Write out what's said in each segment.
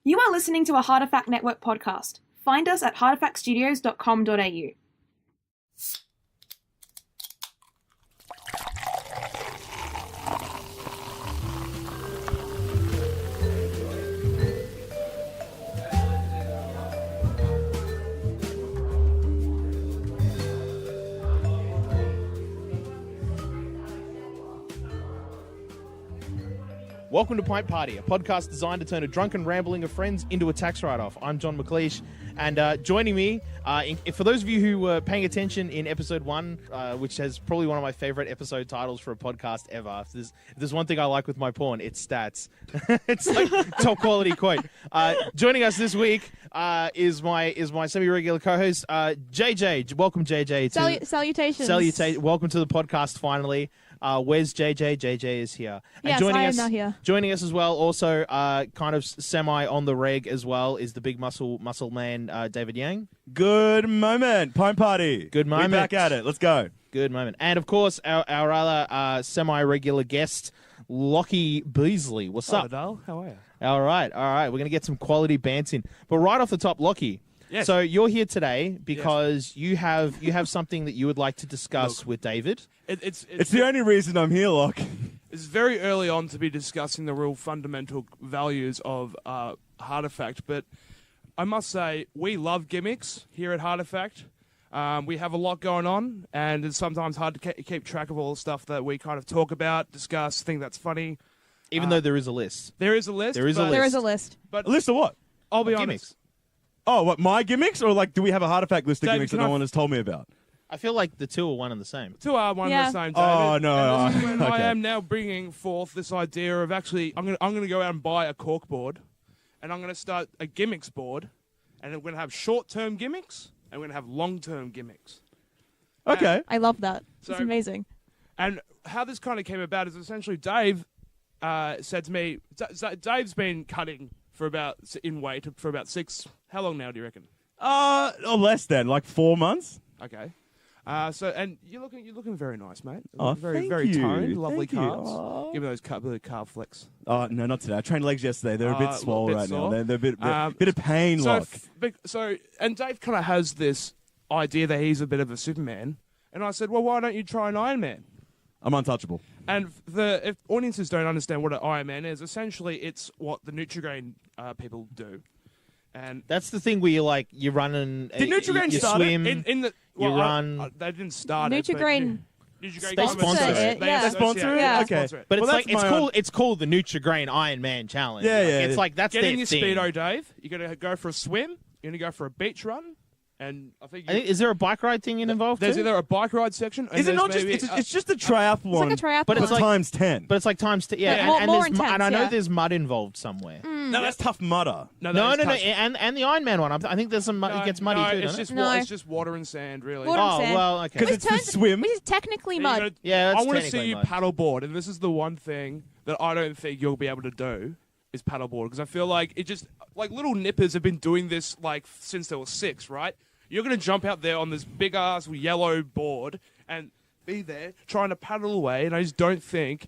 You are listening to a Hartefact Network podcast. Find us at hartefactstudios.com.au. Welcome to Pint Party, a podcast designed to turn a drunken rambling of friends into a tax write-off. I'm John McLeish, and joining me, for those of you who were paying attention in episode 1, which has probably one of my favorite episode titles for a podcast ever. If there's one thing I like with my porn, it's stats. It's like top quality quote. Joining us this week is my semi-regular co-host, JJ. Welcome, JJ. Salutations. Welcome to the podcast finally. Where's JJ? JJ is here. And yes, I am now here. Joining us as well, also kind of semi on the reg as well, is the big muscle man, David Yang. Good moment. Pint Party. Good moment. We're back at it. Let's go. Good moment. And of course, our other semi-regular guest, Lochie Beasley. What's up? Hello, how are you? All right. We're going to get some quality bants in. But right off the top, Lochie. Yes. So you're here today because you have something that you would like to discuss with David. It's the only reason I'm here, Locke. It's very early on to be discussing the real fundamental values of Hartefact, but I must say we love gimmicks here at Hartefact. We have a lot going on, and it's sometimes hard to keep track of all the stuff that we kind of talk about, discuss, think that's funny. Even though there is a list. There is a list. There is a list. But A list of what? I'll be honest. Gimmicks. Oh, what, my gimmicks? Or like, do we have a Hartefact list of David, gimmicks that can no I- one has told me about? I feel like the two are one and the same. Two are one Yeah. and the same, David. Oh, no. And this is when I Okay. am now bringing forth this idea of actually, I'm gonna go out and buy a cork board, and I'm gonna start a gimmicks board, and we're gonna have short-term gimmicks, and we're gonna have long-term gimmicks. Okay. I love that. So- It's amazing. And how this kind of came about is essentially Dave said to me, Dave's been cutting in weight for about 6. How long now? Do you reckon? Or less than, like 4 months? Okay. And you're looking very nice, mate. Oh, very thank very you. toned, lovely Thank you. calves. Aw. Give me those calf flicks. Oh, no, not today. I trained legs yesterday. They're a A bit little swole bit right sore. now. They're a bit of pain, So, Locke. and Dave kind of has this idea that he's a bit of a Superman, and I said, well, why don't you try an Iron Man? I'm untouchable. And if audiences don't understand what an Iron Man is, essentially it's what the Nutrigrain people do. And That's the thing where you're running. Did Nutrigrain you start it? swim. in the You run. they didn't start Nutrigrain. They sponsor it, yeah. They sponsor it? Yeah. Okay. But Well, it's that's my it's called the Nutrigrain Iron Man Challenge. Yeah, yeah, It's yeah. like that's Get their in your thing. speedo, Dave. You're gonna go for a swim. You're gonna go for a beach run, and I think Is there a bike ride thing involved there's too? either a bike ride section. And Is it there's not just... maybe It's just a triathlon. It's like a triathlon. But it's like- times 10. But it's like times Yeah, and more there's intense, and I know yeah. there's mud involved somewhere. No, that's Tough Mudder. No, that is touch- and the Iron Man one. I think there's some. It gets muddy no, too, it's doesn't just it? No. it's just water and sand, really. Water and Oh sand. well, okay. Because it's the swim. Which is technically And mud. you gotta- Yeah, that's I want to see technically you mud. paddleboard, and this is the one thing that I don't think you'll be able to do is paddleboard, because I feel like it just like little nippers have been doing this like since they were 6, right? You're gonna jump out there on this big ass yellow board and be there trying to paddle away, and I just don't think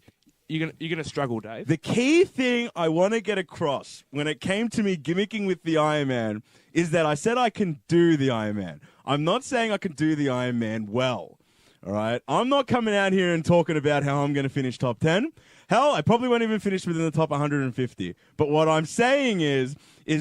you're gonna struggle, Dave. The key thing I want to get across when it came to me gimmicking with the Iron Man is that I said I can do the Iron Man. I'm not saying I can do the Iron Man well. All right? I'm not coming out here and talking about how I'm going to finish top 10. Hell, I probably won't even finish within the top 150. But what I'm saying is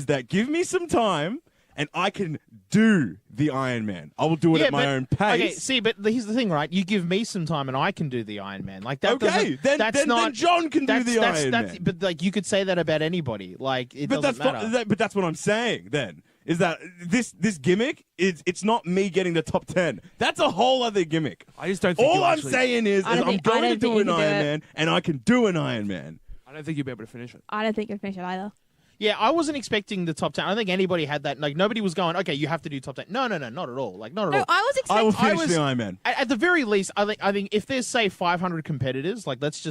that give me some time and I can do the Iron Man. I will do it at my own pace. Okay, see, but here's the thing, right? You give me some time, and I can do the Iron Man. Like that. Okay, doesn't- then John can do the Iron Man. But like, you could say that about anybody. Like, it But doesn't matter. but that's what I'm saying. Then is that this gimmick? It's not me getting the top 10. That's a whole other gimmick. I just don't think All you'll I'm actually- saying is I don't I'm think- I going to don't think do you an can do Iron it. Man, and I can do an Iron Man. I don't think you'll be able to finish it. I don't think you'll finish it either. Yeah, I wasn't expecting the top 10. I don't think anybody had that. Like, nobody was going, okay, you have to do top 10. No, not at all. Like, not at No, all. I was I will expecting. finish the Iron Man. At the very least, I think if there's say 500 competitors, like let's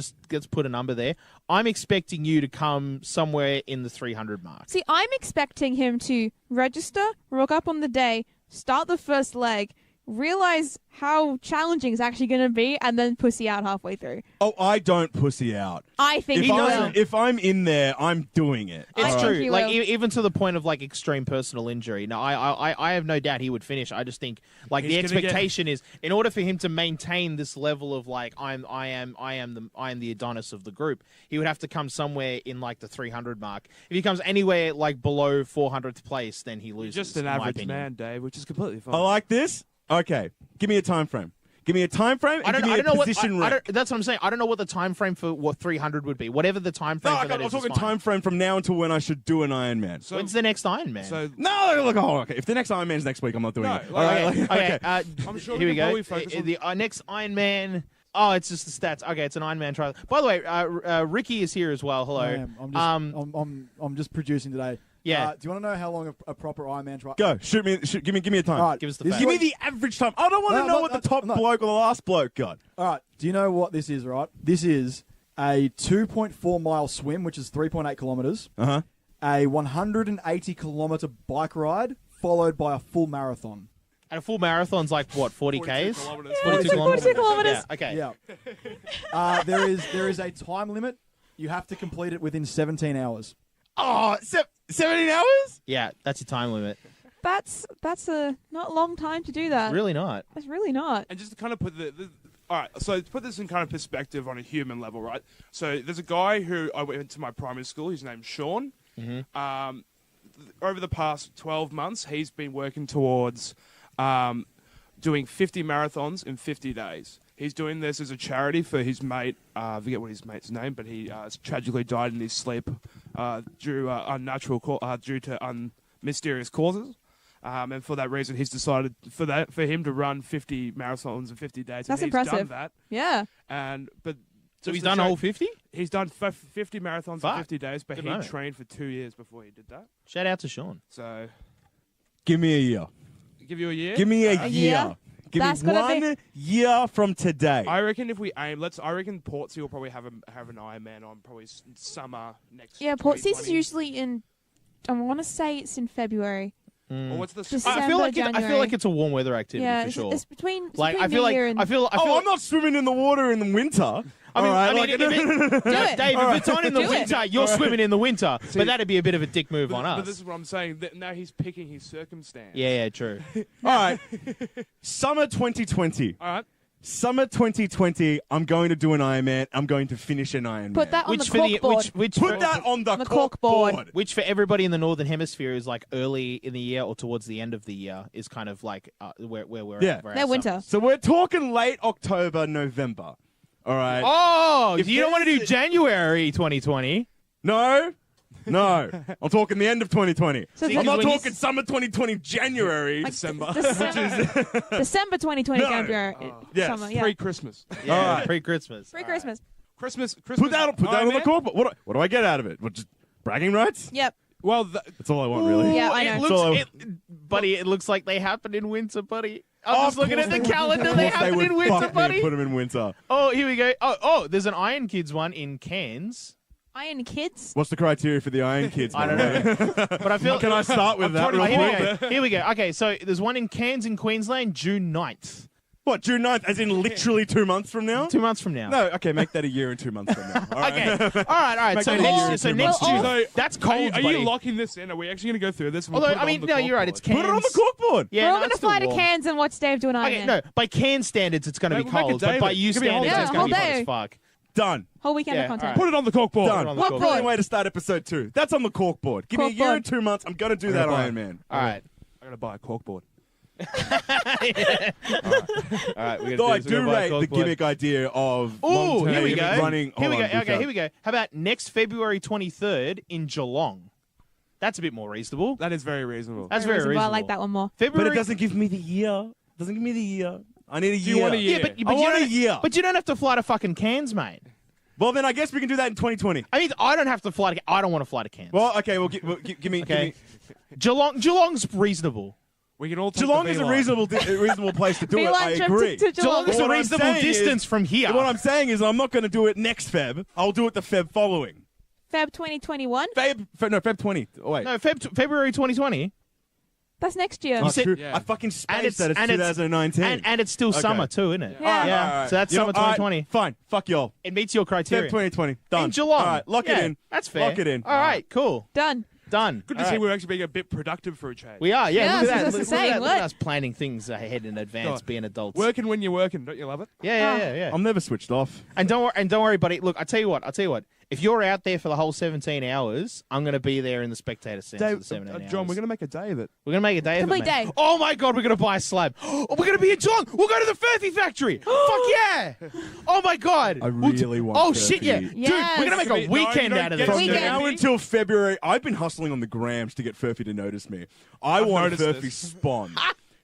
put a number there. I'm expecting you to come somewhere in the 300 mark. See, I'm expecting him to register, rock up on the day, start the first leg, realize how challenging it's actually going to be, and then pussy out halfway through. Oh, I don't pussy out. I think If, you doesn't. will. if I'm in there, I'm doing it. I It's think true. he Like will. even to the point of like extreme personal injury. No, I have no doubt he would finish. I just think like He's the gonna get- expectation is in order for him to maintain this level of like I am the Adonis of the group. He would have to come somewhere in like the 300 mark. If he comes anywhere like below 400th place, then he You're loses. just an in my average opinion. man, Dave, which is completely fine. I like this. Okay, give me a time frame. Give me a time frame. I And don't, give I me don't know a position what I rank. don't, that's what I'm saying. I don't know what the time frame for what 300 would be. Whatever the time frame No, for that I'm is talking fine. time frame from now until when I should do an Ironman. So, When's the next Iron Man? so No, look, okay. If the next Ironman's next week, I'm not doing No, it. like- All right, okay, like- okay. I'm sure here we we can go. probably focus on- The next Iron Man. Oh, it's just the stats. Okay, it's an Iron Man trial. By the way, Ricky is here as well. Hello. I am. I'm just producing today. Yeah. Do you want to know how long a proper Ironman trial? Go, give me a time. All right. Give us the this facts. is Give me what- the average time. I don't want to No, know no, what the no, top no. bloke or the last bloke got. All right. Do you know what this is? Right. This is a 2.4 mile swim, which is 3.8 kilometers. Uh-huh. A 180 kilometer bike ride, followed by a full marathon. And a full marathon's like what, 40 Ks? kilometers. 42 42 kilometers. Yeah, okay. Yeah. There is a time limit. You have to complete it within 17 hours. Oh, 17 hours? Yeah, that's your time limit. That's a not a long time to do that. Really not. That's really not. And just to kind of put all right, so to put this in kind of perspective on a human level, right? So there's a guy who I went to my primary school. His name's Sean. Over the past 12 months, he's been working towards doing 50 marathons in 50 days. He's doing this as a charity for his mate. I forget what his mate's name, but he tragically died in his sleep due to mysterious causes. And for that reason, he's decided for him to run 50 marathons in 50 days. That's and he's impressive. done that. Yeah. But So just he's to done show- all 50? He's done 50 marathons Fuck. in 50 days, but Good he moment. trained for 2 years before he did that. Shout out to Sean. So, Give me a year. give you a year. Give me a year? year. Give That's me gonna be- 1 year from today. I reckon if we aim, I reckon Portsea will probably have an Ironman on probably summer next. Yeah, Portsea's is 2020. usually in. I want to say it's in February. Or what's the December, I feel like January. it's a warm weather activity Yeah, for it's, sure. it's between. It's Like between I feel New like Year and I feel I'm not swimming in the water in the winter. I mean, All right, I mean, like- if it, Do it. Dave, if it's on in the Do it. winter, you're swimming in the winter. But that'd be a bit of a dick move on But us. this is what I'm saying. That now he's picking his circumstance. Yeah, true. All right. Summer 2020. All right. Summer 2020, I'm going to do an Ironman. I'm going to finish an Ironman. put that on Which the for the corkboard. which Put for, that on the On the corkboard. corkboard. which for everybody in the northern hemisphere is like early in the year or towards the end of the year is kind of like where we're Yeah. at. for our They're winter. summer. So we're talking late October, November. All right. Oh, If you don't want to do there's- January 2020? No. No. I'm talking the end of 2020. So See, I'm not when you talking summer 2020 January. Like December. December 2020 No. January. Yes. Summer, yeah. Pre-Christmas. Yeah, All right. pre-Christmas. Pre-Christmas. Christmas. Put that on the Ironman? corkboard. What do I get out of it? What, just bragging rights? Yep. Well, That's all I want, really. Yeah, I It know. looks, So- buddy, it looks like they happen in winter, buddy. I'm Of just looking course at the they would. calendar. Of They course happen would in winter, fuck me and buddy. Put them in winter. Oh, here we go. Oh, there's an Iron Kids one in Cairns. Iron Kids. What's the criteria for the Iron Kids? I don't man? know. But I feel... Can I start with that? Oh, real here we quick? go. Here we go. Okay, so there's one in Cairns in Queensland, June 9th. What, June 9th? As in literally 2 months from now? 2 months from now. No, okay, make that a year and 2 months from now. All right. Okay. All right. Make So that a year next, and 2 next months. June. So, That's Are cold, you, are buddy. you locking this in? Are we actually going to go through this? Although, I mean, no, you're right. It's Put Cairns. it on the corkboard. Yeah, We're no, all going it's to fly still to warm. Cairns and watch Dave do an Iron Okay, Man. no. By Cairns standards, it's going to be Mate, we'll make cold. a day But of by it. you Give me a whole standards, day. it's Yeah, going to be whole hot as day. fuck. Done. Whole weekend Yeah, of content. all right. Put it on the corkboard. Done. on the Corkboard. Brilliant way to start episode 2. That's on the corkboard. Give me a year Corkboard. and 2 months. I'm going to do I'm that gonna buy Iron it. Man. All right. I'm going to buy a corkboard. All right. We're Though I gonna do do this. rate the gimmick idea of Ooh, long-term here we go. running. Here we Hold go. on, Okay, here we go. How about next February 23rd in Geelong? That's a bit more reasonable. That is very reasonable. That's very reasonable. I like that one more. February, But it doesn't give me the year. Doesn't give me the year. I need a year. you want a year? Yeah, but I you want a don't- year. But you don't have to fly to fucking Cairns, mate. Well, then I guess we can do that in 2020. I mean, I don't have to fly to. I don't want to fly to Cairns. Well, okay. Well, give me. okay. Give me. Geelong's reasonable. We can all take Geelong the is a V-line. reasonable place to do it. Beeline I trip agree. to Geelong. Geelong's But a what I'm reasonable saying is- distance from here. What I'm saying is, I'm not going to do it next Feb. I'll do it the Feb following. Feb 2021. Feb 20. Oh, wait. No, February 2020. That's next year. Oh, said- true. Yeah. I fucking And spaced that it's 2019. And it's still summer too, isn't it? Yeah. All Yeah. all right. So that's You know, summer all right, 2020. Fine. Fuck y'all. It meets your Feb criteria. 2020. Done. In Geelong. All right. Lock it Yeah, in. That's fair. Lock it in. All right, cool. Done. Done. Good to All see right. we're actually being a bit productive for a change. We are, yeah. Yeah, Look that's at what that. I was Look at saying, that. Look at what? us planning things ahead in advance, God. being adults. Working when you're working, don't you love it? Yeah. I'm never switched off. And don't worry, buddy. Look, I'll tell you what. If you're out there for the whole 17 hours, I'm going to be there in the spectator stands for the 17 hours. John, we're going to make a day of it. We're gonna make a day of it, Complete man. day. Oh my god, we're gonna buy a slab. Oh, we're gonna be in Geelong. We'll go to the Furphy factory. Fuck yeah! Oh my god. I really want Oh shit, yeah, Furphy. dude. We're gonna make No, a you weekend don't out of get this. From Weekend. now until February, I've been hustling on the grams to get Furphy to notice me. I want noticed Furphy this. Spawn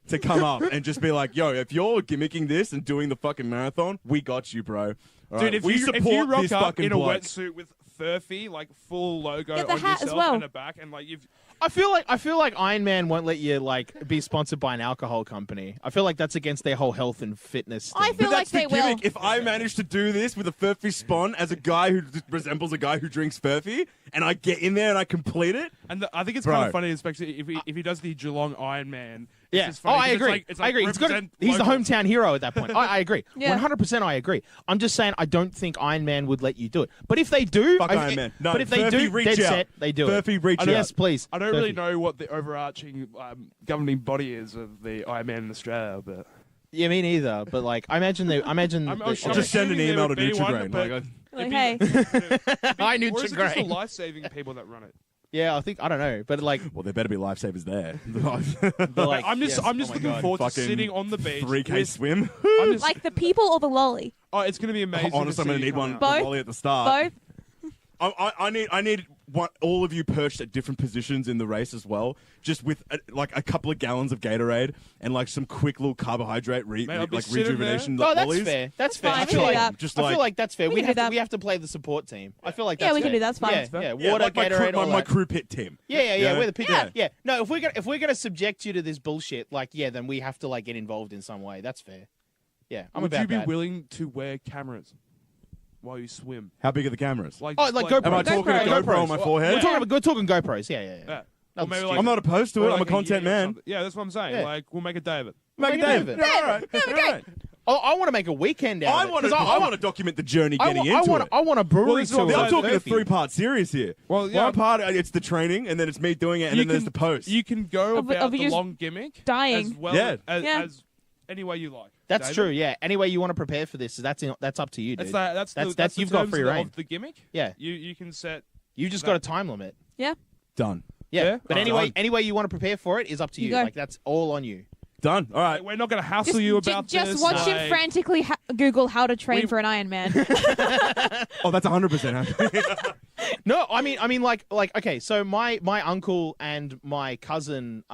to come up and just be like, yo, if you're gimmicking this and doing the fucking marathon, we got you, bro. All Dude, right? if we you support rock this up fucking in a bloke. wetsuit with Furphy, like full logo Get the on hat as yourself well. and the back, and like you've I feel like Iron Man won't let you like be sponsored by an alcohol company. I feel like that's against their whole health and fitness thing. I feel But like that's the they will. gimmick. If I manage to do this with a Furphy Spawn as a guy who resembles a guy who drinks Furphy, and I get in there and I complete it, I think it's Bro. kind of funny, especially if he does the Geelong Iron Man. It's Yeah. just funny Oh, I 'cause it's agree. like- it's I like agree. He's the locals. hometown hero at that point. I agree. Yeah. 100% I agree. I'm just saying I don't think Iron Man would let you do it. But if they do, fuck Iron Man. No, but if they Furphy do, reach dead out. set, they do Furphy it. reach out. Yes, please. I don't really Furphy. know what the overarching governing body is of the Iron Man in Australia, but Yeah, me neither. But like, I imagine I'm the- just send an assuming there email would to be one, Nutrigrain. but Like, Like, it'd hey, be- Hi, or is it just the Nutrigrain. life-saving people that run it? Yeah, I don't know, but like, well, there better be lifesavers there. but like I'm just yes. Oh my looking God. forward to Fucking sitting on the beach. 3K with- swim. I'm just, like the people or the lolly? it's going to be amazing. Honestly, I'm to gonna see need come one out. Both? Wally at the start. Both. I need all of you perched at different positions in the race as well, just with like a couple of gallons of Gatorade and like some quick little carbohydrate Mate, I'll be like sitting rejuvenation. Oh, that's lollies. fair. That's fair. fine, I we feel can do like that. Just I like feel like that's fair. We We can have do to that. we have to play the support team. I feel like Yeah, that's we can fair. do that. That's fine. Yeah, That's yeah. yeah, Water, like my Gatorade, crew, all my that. crew pit team. Yeah. Yeah. We're the pit. Yeah. Yeah. No, if we're gonna subject you to this bullshit, like then we have to like get involved in some way. That's fair. Yeah, I'm Would about you be that. willing to wear cameras while you swim? How big are the cameras? Like GoPro. Am I talking a GoPros. GoPro on my forehead? We're talking GoPros. Yeah. Yeah. Or That's maybe stupid. like, I'm not opposed to or it. I'm a like content year or man. something. Yeah, that's what I'm saying. Yeah. Like, we'll make a day of it. Make a Make a day day of of it. it. All right. Yeah, All great. right. I want to make a weekend out I of it. want 'cause to document the journey getting into it. I want a brewery Well, this is what tour. I'm I'm talking a Murphy. 3-part series here. Well, yeah. One part, it's the training, and then it's me doing it, and then there's the post. You can go Of- about of the you long gimmick dying. as well Yeah. Yeah. as any way you like. That's David? true. Yeah. Any way you want to prepare for this, that's up to you, dude. That's That's the you've got terms free of the- reign. of the gimmick. Yeah. You can set. You just got a time limit. Yeah. Done. Yeah. Yeah? But Done. any way you want to prepare for it is up to You you. go. Like that's all on you. Done. All right. We're not going to hassle you about just this. watch him like- frantically Google how to train for an Iron Man. Oh, that's 100% happening. No, I mean, like, okay. So my uncle and my cousin,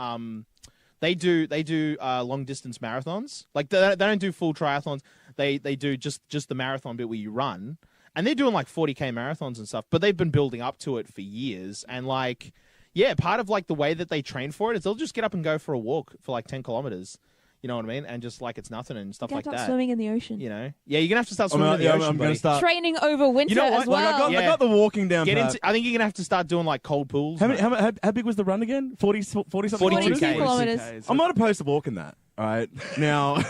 they do long distance marathons. Like they don't do full triathlons. They do just the marathon bit where you run, and they're doing like 40K marathons and stuff. But they've been building up to it for years, and like, yeah, part of like the way that they train for it is they'll just get up and go for a walk for like 10 kilometers. You know what I mean? And just like it's nothing and stuff Get like up that. swimming in the ocean. You know? Yeah, you're gonna have to start swimming in the ocean, I'm buddy. gonna start. Training over winter You know what? as Like, well. I got the walking down. Get pat. into. I think you're gonna have to start doing like cold pools. How, mate. how big was the run again? 40 something 42 kilometers? kilometers. I'm not opposed to walking that. All right. Now,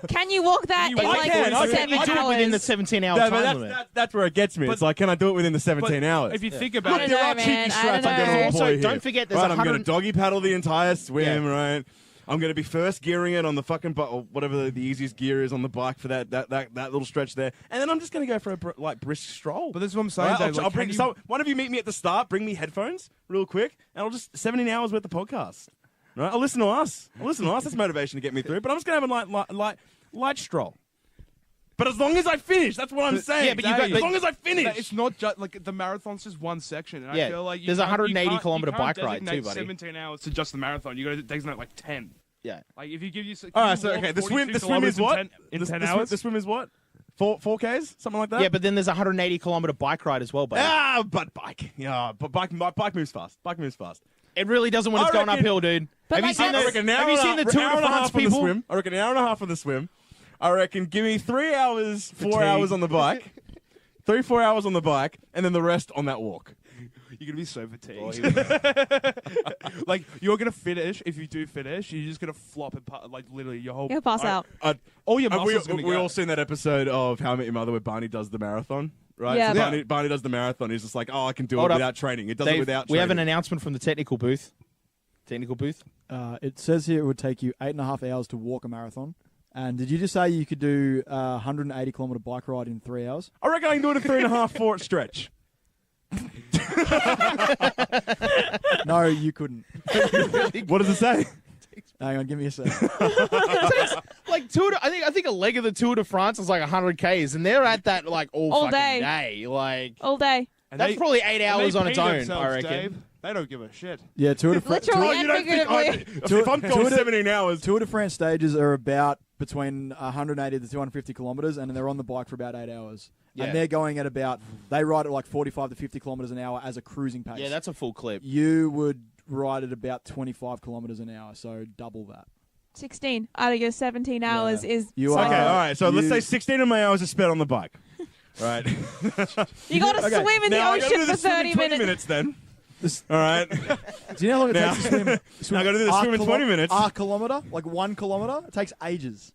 Can you walk that You in walk like can, I can. 7 You do it within the hours? 17-hour no, time but limit. that's where it gets me. But- It's like, can I do it within the 17 hours? If you think I about don't it, know, there are man. cheeky I strats don't I'm going to know. employ Also, here. don't forget there's right, I'm 100 going to doggy paddle the entire swim, Yeah. right? I'm going to be first gearing it on the fucking or whatever the easiest gear is on the bike for that little stretch there, and then I'm just going to go for a brisk stroll. but this is what I'm saying. Right, Dave, like, I'll bring can you- so one of you meet me at the start. Bring me headphones real quick, and I'll just 17 hours worth of podcast. Right, I'll listen to us. That's motivation to get me through. But I'm just going to have a light stroll. But as long as I finish, that's what I'm saying. yeah, but you got- as long as I finish. It's not just like the marathon's just one section. And Yeah, I feel like there's a 180 kilometer you can't bike ride too, designate buddy. 17 hours to just the marathon. You got to designate like 10. Yeah. Like if you give you. All right, so okay, the swim is what? In the, 10 the hours. the swim is what? 4Ks, something like that. Yeah, but then there's a 180 kilometer bike ride as well, buddy. but bike. Yeah, but bike moves fast. Bike moves fast. It really doesn't when I it's going reckon- uphill, dude. But Have you like seen that's- the, I reckon an hour have you and a seen the half- Tour hour de and a France half on the people? swim. I reckon an hour and a half on the swim. I reckon give me 3 hours, 4 Fatigue. hours on the bike. 3-4 hours on the bike, and then the rest on that walk. You're gonna be so fatigued. Like, you're going to finish. If you do finish, you're just going to flop and like literally your whole. You'll pass out. All your Have muscles going to we go. all seen that episode of How I Met Your Mother where Barney does the marathon? Right? Yeah. So Barney does the marathon. He's just like, oh, I can do Hold it up. without training. It does it Dave, without training. we have an announcement from the technical booth. It says here it would take you 8.5 hours to walk a marathon. And did you just say you could do a 180-kilometer bike ride in 3 hours? I reckon I can do it in 3.5, 4 stretch. No, you couldn't. What does it say? Hang on, give me a sec. Like I think a leg of the Tour de France is like 100 Ks, and they're at that like all fucking day. Like All day. And that's probably 8 and hours they on its pee own. themselves, I reckon. Dave. They don't give a shit. Yeah, Tour de France. Literally and figuratively. If I'm going 17 hours, Tour de France stages are about between 180 to 250 kilometers, and they're on the bike for about 8 hours. Yeah. And they're going at about, they ride at like 45 to 50 kilometers an hour as a cruising pace. Yeah, that's a full clip. You would ride at about 25 kilometers an hour, so double that. 16 out of your 17 hours is. You so- are- okay, all right. So let's You- say 16 of my hours are spent on the bike. Right. You got to Okay, swim in the Now I gotta ocean do for the swim in 30 20 minutes. minutes then. This- All right. Do you know how long it Now- takes to swim? Now I gotta do the swim in 20 minutes. A kilometer? Like 1 kilometer? It takes ages.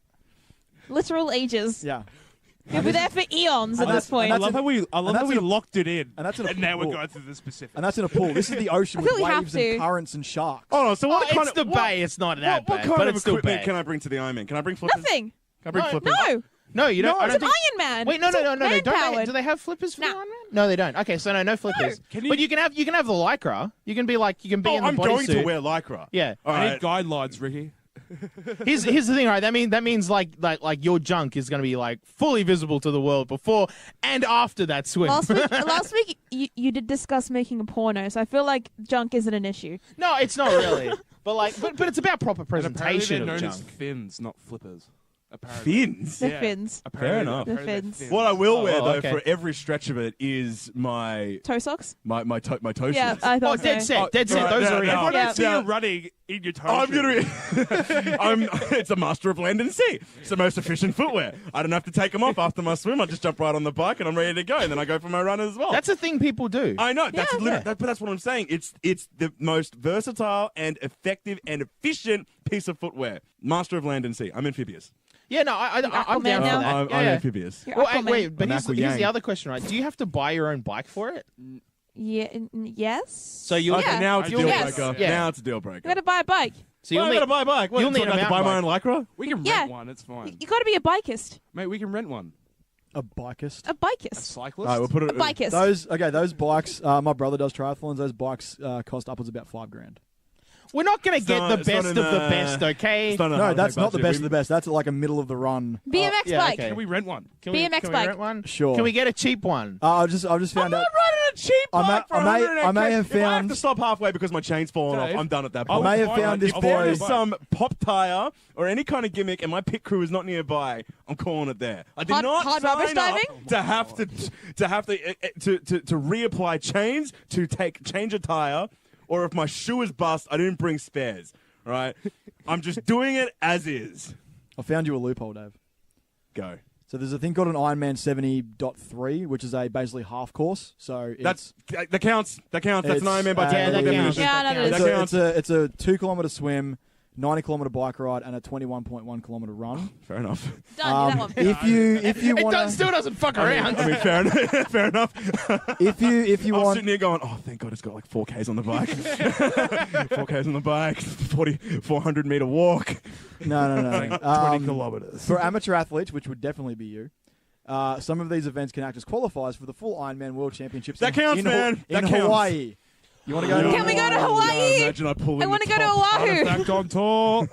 Literal ages. Yeah. You'll be there for eons at And this point. I and love how we that's in a- locked it in. and that's in a now we're pool. going through the specifics. And that's in a pool. This is the ocean I with feel we have waves to. and currents and sharks. Oh, no, so what kind It's of the what- bay. It's not that What bad, kind but of it's still equipment bad. can I bring to the Ironman? Can I bring flippers? Nothing. Can I bring flippers? No. No, you don't. I It's don't an think. Iron Man. Wait, no. Don't they, man-powered. do they have flippers for No. the Ironman? No, they don't. Okay, so no flippers. Can you- But you can have the lycra. You can be like in the I'm going to bodysuit. wear lycra. Yeah. All I right. need guidelines, Ricky. Here's the thing, right? That means like your junk is going to be like fully visible to the world before and after that swim. Last week you did discuss making a porno, so I feel like junk isn't an issue. No, it's not really. But it's about proper And apparently presentation they're of known junk. as fins, not flippers. Apparently. Fins. They're Yeah. fins. Apparently, enough. They're apparently fins. What I will wear Oh, though okay. for every stretch of it is my Toe socks? my toe Yeah, shoes. I Oh, thought dead so. set. Dead set. right, Those no, are no. in. Everyone Yeah. see you running in your toe I'm shoes. gonna be. It's a master of land and sea. It's the most efficient footwear. I don't have to take them off after my swim. I just jump right on the bike and I'm ready to go. And then I go for my run as well. That's a thing people do. I know. That's Yeah. literally, but that's what I'm saying. It's the most versatile and effective and efficient piece of footwear. Master of land and sea. I'm amphibious. Yeah, no, I'm Aquaman down for now? that. I'm Yeah, yeah. amphibious. You're Well, Aquaman. wait, but I'm here's the Yang. other question, right? Do you have to buy your own bike for it? Yeah, yes? So you'll Okay, Yeah. now it's a I deal do. Yes. breaker. Yeah. Now it's a deal breaker. You gotta buy a bike. so Well, you'll I gotta buy a bike. What, you'll so need I a have to buy my own mountain lycra? We can Yeah. rent one. It's fine. You gotta be a bikist. Mate, we can rent one. A bikist. A A bikist. cyclist? All right, we'll put it. A bikist. Those bikes, my brother does triathlons. Those bikes cost upwards about $5,000. We're not going to get the it's not best in of the a- best, okay? It's not a No, hard that's to not the budget. best of the best. That's like a middle of the run. BMX yeah, bike. okay. Can we rent one? Can BMX can bike. rent one? Sure. Can we get a cheap one? I just found out. running a cheap I may- bike for I may- 108 I may have If I have found- to stop halfway because my chain's fallen off, Dave, I'm done at that I point. may have buy found one. this If boy- there If is some pop tire or any kind of gimmick and my pit crew is not nearby, I'm calling it there. I did not Hard rubbish sign up diving? to have to reapply chains, to change a tire, or if my shoe is bust, I didn't bring spares. Right? I'm just doing it as is. I found you a loophole, Dave. Go. So there's a thing called an Ironman 70.3, which is a basically half course. So it's, That counts. That's an It's, Ironman by yeah, technical that counts. definition. Yeah, I know That that counts. is. it's a 2-kilometer swim, 90-kilometer bike ride, and a 21.1-kilometer run. Fair enough. Done. Do that one. If you It want still doesn't fuck around. I mean, fair enough. Fair enough. if you I was want sitting here going, oh, thank God it's got like 4Ks on the bike. 4Ks on the bike, 400-meter walk. no. 20 kilometers. For amateur athletes, which would definitely be you, some of these events can act as qualifiers for the full Ironman World Championships. That counts, in man. In That counts. Hawaii. You want to go? Can we go to Hawaii? Imagine I pull in I want to the go to top. Oahu. Artifact on tour.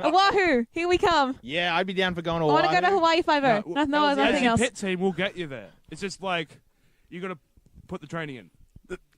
Oahu. Here we come. Yeah, I'd be down for going to I want to go to Hawaii. Hawaii 5-0. No, As nothing your else. pit team will get you there. It's just like you got to put the training in.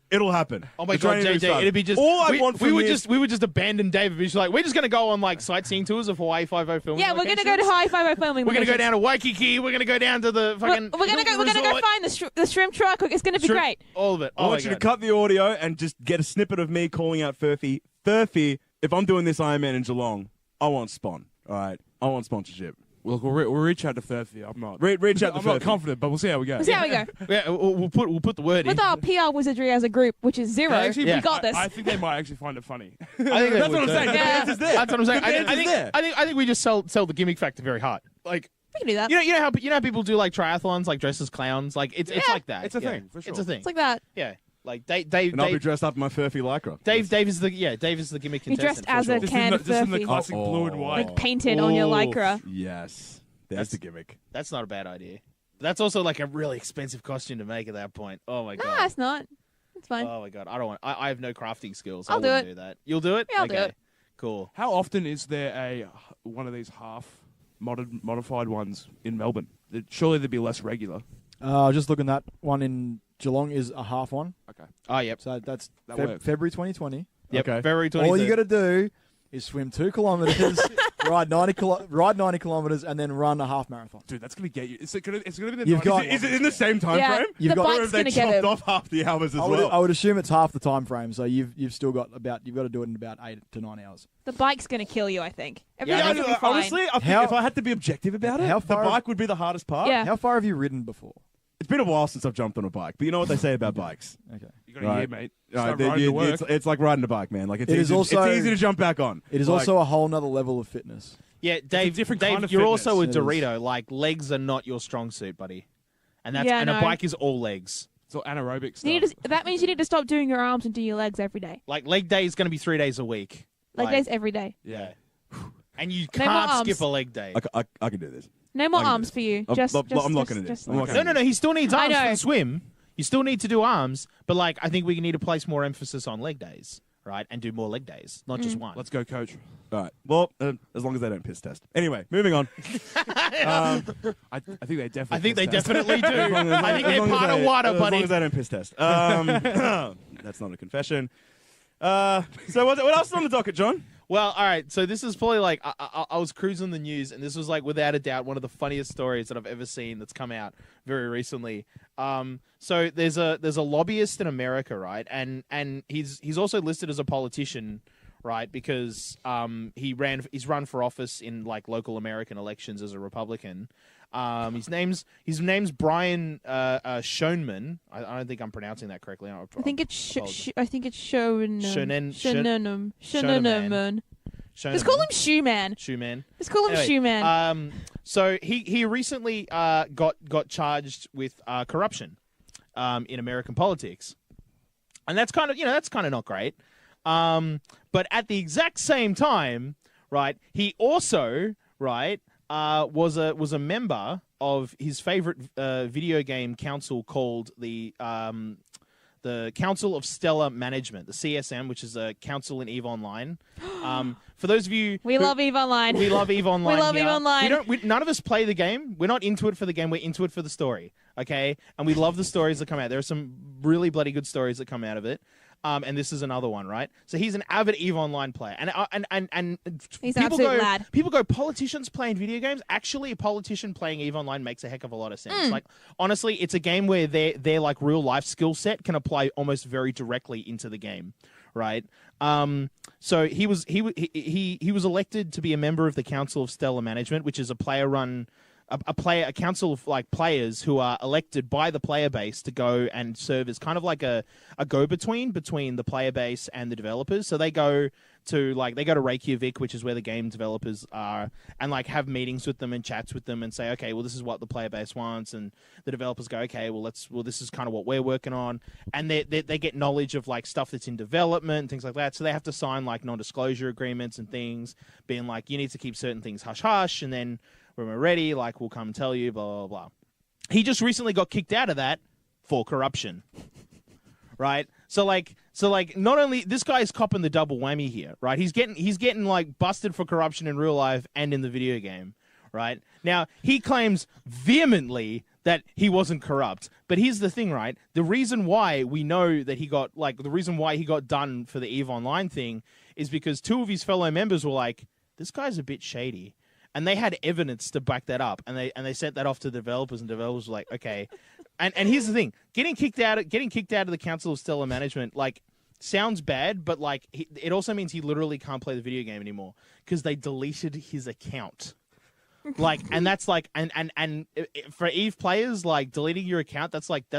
It'll happen. Oh my The god, training is JJ, fun. it'd be just all I we, want we from would this- just abandon David. We're just like we're just gonna go on like sightseeing tours of Hawaii 5-0 filming. Yeah, we're going to go to locations. Hawaii 5-0 filming. We're gonna go locations. down to Waikiki. We're gonna go down to the fucking. We're gonna go resort. find the shrimp truck. It's gonna be Shrimp- great. All of it. I want you to cut the audio and just get a snippet of me calling out Furphy. Furphy, if I'm doing this Ironman in Geelong, I want Spawn. All right? I want sponsorship. Look, we'll reach out to Furphy. I'm not. Reach out to I'm not Furphy. confident, but we'll see how we go. We'll see how we go. Yeah, we'll put the word With in. our PR wizardry as a group, which is zero, Actually, we got this. I think they might actually find it funny. I think That's what I'm saying. The Yeah. answer's there. That's what I'm saying. The answer's there. I think we just sell the gimmick factor very hard. Like, we can do that. you know how people do like triathlons, like dress as clowns. Like it's like that. It's a Yeah. thing, for sure. It's a thing. It's like that. Yeah. Like Dave And I'll be dressed up in my furphy lycra. Dave is the gimmick He dressed contestant. as for a sure. Just can of just in the Furphy. classic blue and white. Like painted on your Ooh. lycra. Yes. There's the gimmick. That's not a bad idea. That's also like a really expensive costume to make at that point. Oh my Nah, god. it's not. It's fine. Oh my god. I don't want. I have no crafting skills. I'll I do wouldn't it. do that. You'll do it. Yeah, I'll do Okay. it. Cool. How often is there one of these half modified ones in Melbourne? Surely they'd be less regular. Just looking that one in Geelong is a half one. Okay. Oh yep. So that's That works. February 2020. Yep. Okay. February 23rd. All you got to do is swim 2 kilometers, ride 90 kilometers, and then run a half marathon. Dude, that's going to get you. It's gonna be the You've got- Is it in the same time Yeah. frame? You've the got- Or bike's have they going to get chopped him. off half the hours as I well? would assume it's half the time frame, so you've still got you've got to do it in about 8 to 9 hours. The bike's going to kill you, I think. Yeah, Everything else will be fine. honestly, I think How- if I had to be objective about it, How the far- bike would be the hardest part. Yeah. How far have you ridden before? It's been a while since I've jumped on a bike, but you know what they say about bikes. Okay. You got a Right. year, mate. Right, Start riding to work. it's like riding a bike, man. Like it's It is easy, also- it's easy to jump back on. It is Like, also a whole nother level of fitness. Yeah, Dave. different Dave, kind of you're fitness. also a It is. Dorito. Like legs are not your strong suit, buddy. And that's Yeah, and no. a bike is all legs. It's all anaerobic You need stuff. to, that means you need to stop doing your arms and do your legs every day. Like leg day is going to be 3 days a week. Leg Like, days every day. Yeah. And you No more can't arms. skip a leg day. I can do this. No more I can do arms this. for you. I'm- Just, I'm just, locking it in. just I'm locking No, no, no. He still needs I arms for know. the swim. You still need to do arms, but like I think we need to place more emphasis on leg days, right? And do more leg days, not just one. Let's go, coach. All right. Well, as long as they don't piss test. Anyway, moving on. I think they definitely. I think they test. definitely do. As long as- I think as they're long as part of they- water, As buddy. long as they don't piss test. That's not a confession. So what else is on the docket, John? Well, all right. So this is probably like I was cruising the news, and this was like without a doubt one of the funniest stories that I've ever seen that's come out very recently. So there's a lobbyist in America, right? And he's also listed as a politician, right? Because he's run for office in like local American elections as a Republican. His name's Brian Schoenman. I don't think I'm pronouncing that correctly. I think it's apologize. I think it's Shonen. Shonen- Shonen. Just call him Shoeman. Shoeman. Just call him Anyway, Shoeman. So he recently got charged with corruption in American politics, and that's kind of not great. But at the exact same time, right, he also was a member of his favorite video game council called the Council of Stellar Management, the CSM, which is a council in EVE Online. For those of you We love EVE Online. we love EVE Online. We love here. EVE Online. None of us play the game. We're not into it for the game. We're into it for the story. Okay, and we love the stories that come out. There are some really bloody good stories that come out of it. And this is another one, right? So he's an avid EVE Online player, and He's an people absolute go, lad. people go, politicians playing video games. Actually, a politician playing EVE Online makes a heck of a lot of sense. Like honestly, it's a game where their like real life skill set can apply almost very directly into the game, right? So he was elected to be a member of the Council of Stellar Management, which is a player-run. A council of like players who are elected by the player base to go and serve as kind of like a go-between between the player base and the developers. So they go to Reykjavik, which is where the game developers are, and like have meetings with them and chats with them and say, okay, well this is what the player base wants, and the developers go, okay, well this is kind of what we're working on, and they get knowledge of like stuff that's in development and things like that. So they have to sign like non-disclosure agreements and things, being like you need to keep certain things hush hush, and then when we're ready, like, we'll come tell you, blah, blah, blah. He just recently got kicked out of that for corruption, right? So, not only, this guy's copping the double whammy here, right? He's getting, like, busted for corruption in real life and in the video game, right? Now, he claims vehemently that he wasn't corrupt. But here's the thing, right? The reason why we know that the reason why he got done for the EVE Online thing is because two of his fellow members were like, this guy's a bit shady. And they had evidence to back that up, and they sent that off to the developers, and developers were like, okay. And here's the thing: getting kicked out of the Council of Stellar Management, like, sounds bad, but like it also means he literally can't play the video game anymore because they deleted his account. Like, and that's like, and for Eve players, like deleting your account, that's like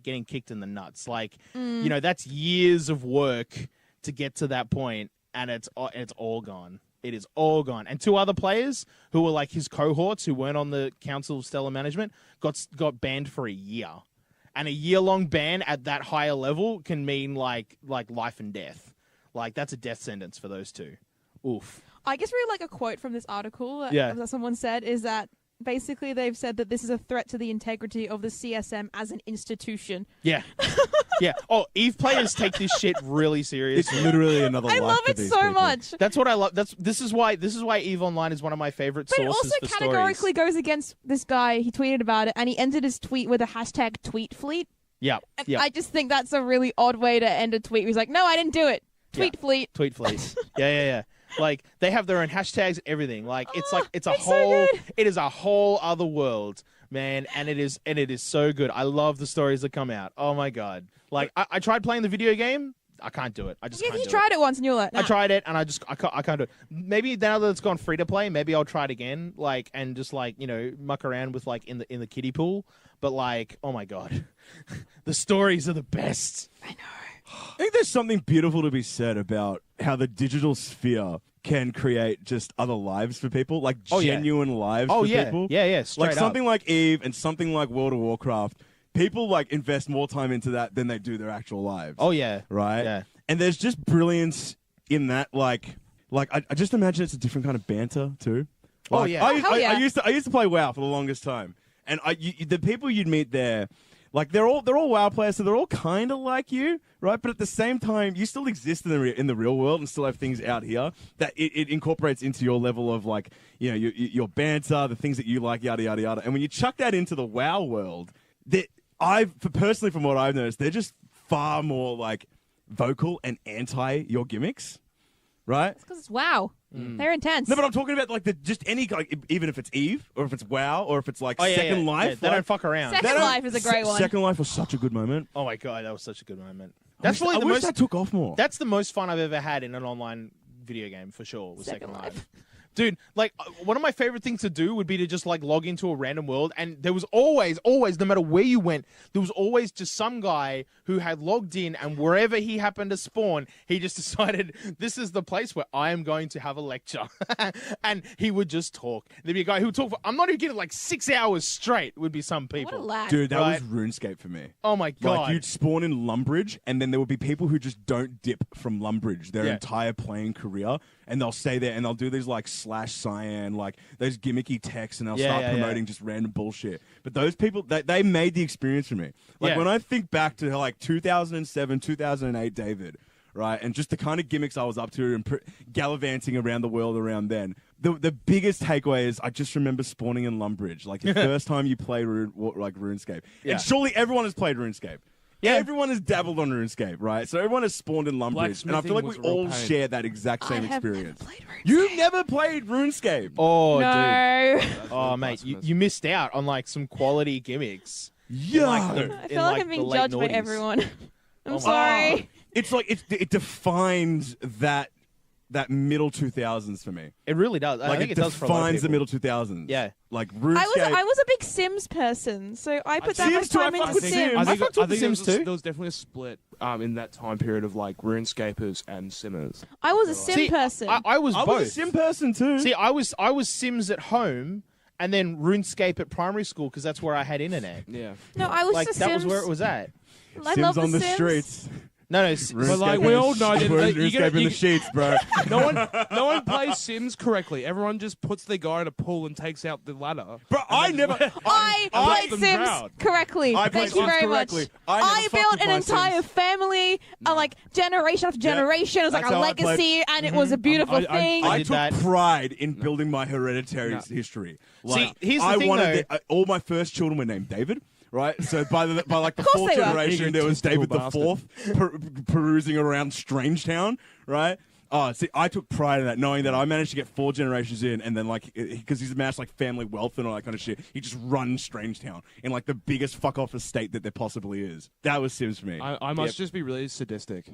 getting kicked in the nuts. Like, you know, that's years of work to get to that point, and it's all gone. It is all gone. And 2 other players who were like his cohorts who weren't on the Council of Stellar Management got banned for a year. And a year-long ban at that higher level can mean like life and death. Like, that's a death sentence for those 2. Oof. I guess really like a quote from this article Yeah. that someone said is that basically they've said that this is a threat to the integrity of the CSM as an institution. Yeah. Yeah. Oh, Eve players take this shit really seriously. It's literally another I life love for it these so people. much. That's what I love. This is why Eve Online is one of my favorite But it sources also for categorically stories. goes against this guy. He tweeted about it, and he ended his tweet with a hashtag tweetfleet. Yeah. And Yeah. I just think that's a really odd way to end a tweet. He's like, no, I didn't do it. Tweet fleet. Tweet fleet. Yeah. Like, they have their own hashtags and everything. Like, it's a it's so whole good. it is a whole other world, man, and it is so good. I love the stories that come out. Oh my god. Like, I tried playing the video game. I can't do it. I just You can't do tried it once, and you're like, I nah. tried it, and I can't do it. Maybe now that it's gone free to play, maybe I'll try it again, like, and just like, you know, muck around with like in the kiddie pool. But like, oh my god, the stories are the best. I think there's something beautiful to be said about how the digital sphere can create just other lives for people, like Oh, yeah. genuine lives Oh for yeah, people. yeah, straight Like up. something like Eve and something like World of Warcraft. People like invest more time into that than they do their actual lives. Oh yeah, right? Yeah. And there's just brilliance in that. Like I just imagine it's a different kind of banter too. Oh, Like, yeah. hell yeah. I used to play WoW for the longest time, and the people you'd meet there, like they're all WoW players, so they're all kind of like you, right? But at the same time, you still exist in the real world and still have things out here that it incorporates into your level of like, you know, your banter, the things that you like, yada yada yada. And when you chuck that into the WoW world, personally, from what I've noticed, they're just far more like vocal and anti your gimmicks, right? It's because it's WoW. They're intense. No, but I'm talking about like just any, like, even if it's Eve or if it's WoW or if it's like Oh, yeah, Second yeah. Life. Yeah, they like, don't fuck around. Second they don't- Life is a great one. Second Life was such a good moment. Oh my god, that was such a good moment. I That's wish probably the most. that took off more. That's the most fun I've ever had in an online video game for sure. Was Second Second Life. Life. Dude, like, one of my favorite things to do would be to just, like, log into a random world, and there was always, no matter where you went, there was always just some guy who had logged in, and wherever he happened to spawn, he just decided, this is the place where I am going to have a lecture. And he would just talk. There'd be a guy who would talk for, I'm not even kidding, like 6 hours straight would be some What a people. lad. Dude, that Right. was RuneScape for me. Oh my god. Like, you'd spawn in Lumbridge, and then there would be people who just don't dip from Lumbridge their Yeah. entire playing career, and they'll stay there, and they'll do these, like, /cyan, like, those gimmicky texts, and they'll Yeah, start yeah, promoting just random bullshit. But those people, they made the experience for me. Like, Yeah. when I think back to, like, 2007, 2008 David, right, and just the kind of gimmicks I was up to and gallivanting around the world around then, the biggest takeaway is I just remember spawning in Lumbridge, like, the first time you play RuneScape. Yeah. And surely everyone has played RuneScape. Yeah. Everyone has dabbled on RuneScape, right? So everyone has spawned in Lumbridge, and I feel like we Blacksmithing was a real all pain. share that exact I same have never experience. played RuneScape. You've never played RuneScape. Oh, dude. No. Oh, mate, you missed out on, like, some quality gimmicks. Yeah. Like the- I in, feel like like, I'm the being late judged by noughties. everyone. I'm Oh my sorry. It's like it defines that middle 2000s for me. It really does. I Like think it it does for a lot of defines the people. middle 2000s. Yeah. Like RuneScape. I was a big Sims person, so I put that much Sims too, I time fuck into with Sims. Sims. I think, fucked with I think The Sims there was too. there was definitely a split in that time period of like RuneScapers and Simmers. I was a Sim See, person. I was I both. was a sim person too. See, I was Sims at home, and then RuneScape at primary school because that's where I had internet. Yeah. no, I was Like a that Sims. was where it was at. I Sims love the on the Sims. streets. No, But like we all know that RuneScape in the sheets, bro. no one plays Sims correctly. Everyone just puts their guy in a pool and takes out the ladder. Bro, I never. I let played them Sims drown. correctly. I played Thank you Sims very correctly. much. I never I fucked built with an my entire Sims. family, like generation after generation. It was like That's a how I played. legacy, and it was a beautiful I- thing. I did took that. pride in building my hereditary No. history. See, here's the I thing, wanted though. all my first children were named David. Right, so by like the course fourth they were. generation, there was David the Egotistical Fourth perusing around Strangetown. Right. Oh, see, I took pride in that, knowing that I managed to get 4 generations in, and then like because he's amassed like family wealth and all that kind of shit, he just runs Strangetown in like the biggest fuck off estate that there possibly is. That was Sims for me. I must just be really sadistic.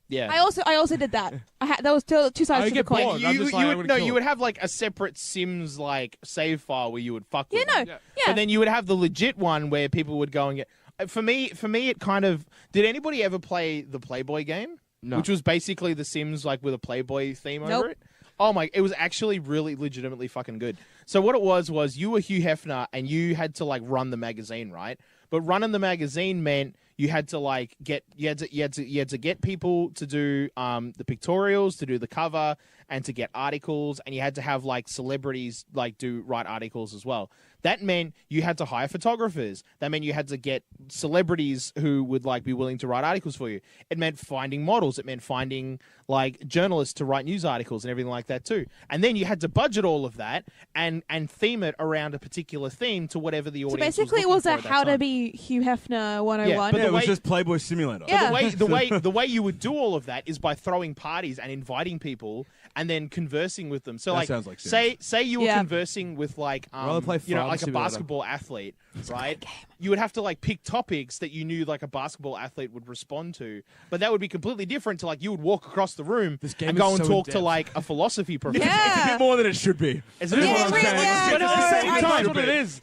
Yeah. I also did that. There was two sides I to the get coin. bored. I'm just like, I'm gonna kill you it. would have like a separate Sims like save file where you would fuck with them. Yeah. Yeah. But then you would have the legit one where people would go and get. For me, it kind of. Did anybody ever play the Playboy game? No. Which was basically The Sims like with a Playboy theme Nope. over it. Oh my! It was actually really legitimately fucking good. So what it was you were Hugh Hefner and you had to like run the magazine, right? But running the magazine meant you had to like get you had to get people to do the pictorials, to do the cover, and to get articles, and you had to have like celebrities like write articles as well. That meant you had to hire photographers. That meant you had to get celebrities who would like be willing to write articles for you. It meant finding models. It meant finding like journalists to write news articles and everything like that too. And then you had to budget all of that and theme it around a particular theme to whatever the So audience basically, it was was looking a for at that how to time. be Hugh Hefner 101. Yeah, but Yeah, it was way- just Playboy Simulator. Yeah. The way you would do all of that is by throwing parties and inviting people and then conversing with them. So That like, sounds like Sims. say you were Yeah. conversing with like rather play you know, Farm like a Simulator. basketball athlete, right? You would have to like pick topics that you knew like a basketball athlete would respond to, but that would be completely different to like you would walk across the room This game and is go and so talk to in-depth. like a philosophy professor. It's a bit more than it should be. Is Yeah, what I'm really, saying? yeah. But at the No, same I- time, I- what it is.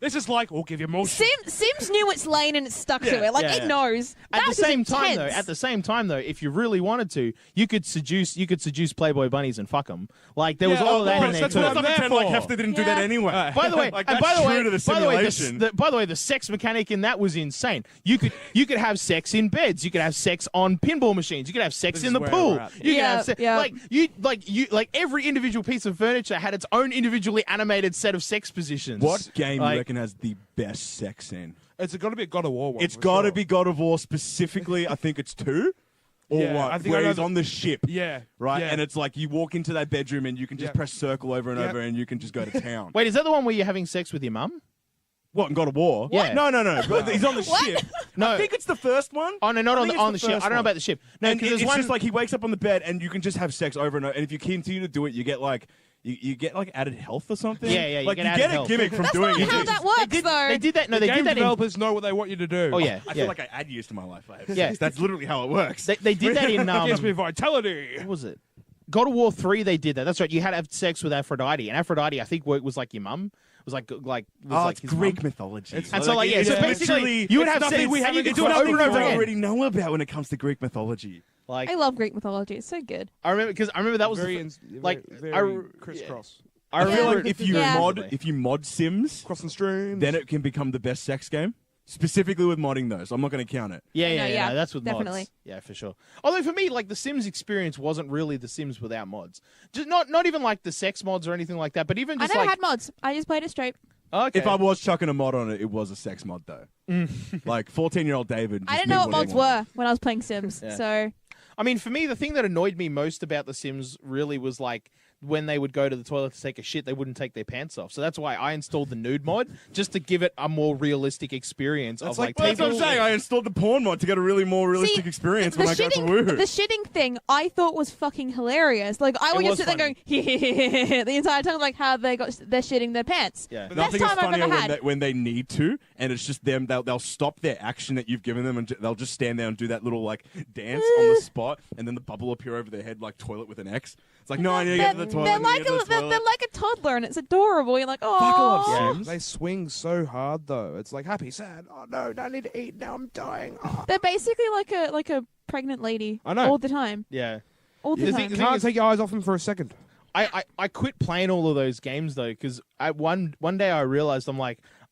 This is like, we'll give you more. Sims knew its lane and it stuck to it. Like yeah, it yeah. knows. At That the is same time, intense. though, if you really wanted to, you could seduce Playboy bunnies and fuck them. Like there was all of that in there that's too. what I'm Let's not pretend like there Hefner didn't do that Yeah. anyway. By the way, like, and that's by the way, true to the by the way, simulation. by the way, the sex mechanic in that was insane. You could have sex in beds. You could have sex on pinball machines. You could have sex This in is the where pool. we're at. You could Yeah, have sex, yeah. like every individual piece of furniture had its own individually animated set of sex positions. What game Like- you reckon has the best sex scene? It's got to be a God of War one. It's for got to sure. be God of War specifically. I think it's 2 or Yeah, one, I think where I know he's the- on the ship. Yeah. Right, yeah. and it's like you walk into that bedroom and you can just Yeah. press circle over and Yeah. over and you can just go to town. Wait, is that the one where you're having sex with your mum? What, in God of War? Yeah. No. But he's on the What? ship. No. I think it's the first one. Oh no, not I on think the it's on the ship. first I don't know one. about the ship. No, And because there's it's one. just like he wakes up on the bed and you can just have sex over and over. And if you continue to do it, you get like you get like added health or something. Yeah, yeah, you like get you added get health. a gimmick from That's doing not it. how that works, though. They did that. No, The they game did that in. developers know what they want you to do. Oh yeah, I yeah. feel like I add years to my life. I have Yeah. sex. That's literally how it works. They did that in. Gives me vitality. What was it? God of War 3, they did that. That's right. You had to have sex with Aphrodite, and Aphrodite, I think, was like your mum. It was like it's his Greek mum. mythology. And so, like, yeah, so basically, you would have sex, we and haven't you could do got it over and over I again. already know about when it comes to Greek mythology. Like, I love Greek mythology. It's so good. I remember that was very, the, very, like, very I- crisscross. I I feel remember like if you Yeah. mod Sims, Crossing streams. then it can become the best sex game. Specifically with modding those, I'm not going to count it. Yeah, No, yeah, yeah, no, that's with definitely. mods. Yeah, for sure. Although for me, like the Sims experience wasn't really the Sims without mods. Just not even like the sex mods or anything like that, but even I just never like had mods. I just played it straight. okay. If I was chucking a mod on it, it was a sex mod though. Like 14-year-old David. I just didn't know what did mods he wanted. were when I was playing Sims. Yeah. So I mean, for me, the thing that annoyed me most about The Sims really was like when they would go to the toilet to take a shit, they wouldn't take their pants off. So that's why I installed the nude mod, just to give it a more realistic experience of like Well, that's what I'm people. saying. I installed the porn mod to get a really more realistic See, experience the when I go to shitting, Woohoo. the shitting thing I thought was fucking hilarious. Like I would It just was sit there going the entire time, like how they're shitting their pants. Yeah. But Best nothing is time I've funnier ever when had. when they need to, and it's just them. They'll stop their action that you've given them, and they'll just stand there and do that little like dance on the spot, and then the bubble will appear over their head like toilet with an X. It's like, no, I need to get to the toilet. They're I need to like get to the toilet. they're like a toddler, and it's adorable. You're like, Fuck, I love oh. Sims. They swing so hard though. It's like happy, sad. Oh no, I need to eat. Now I'm dying. Oh. They're basically like a pregnant lady. I know. All the time. Yeah. All the The time. thing Can't is- take your eyes off them for a second. I quit playing all of those games though, because one day I realized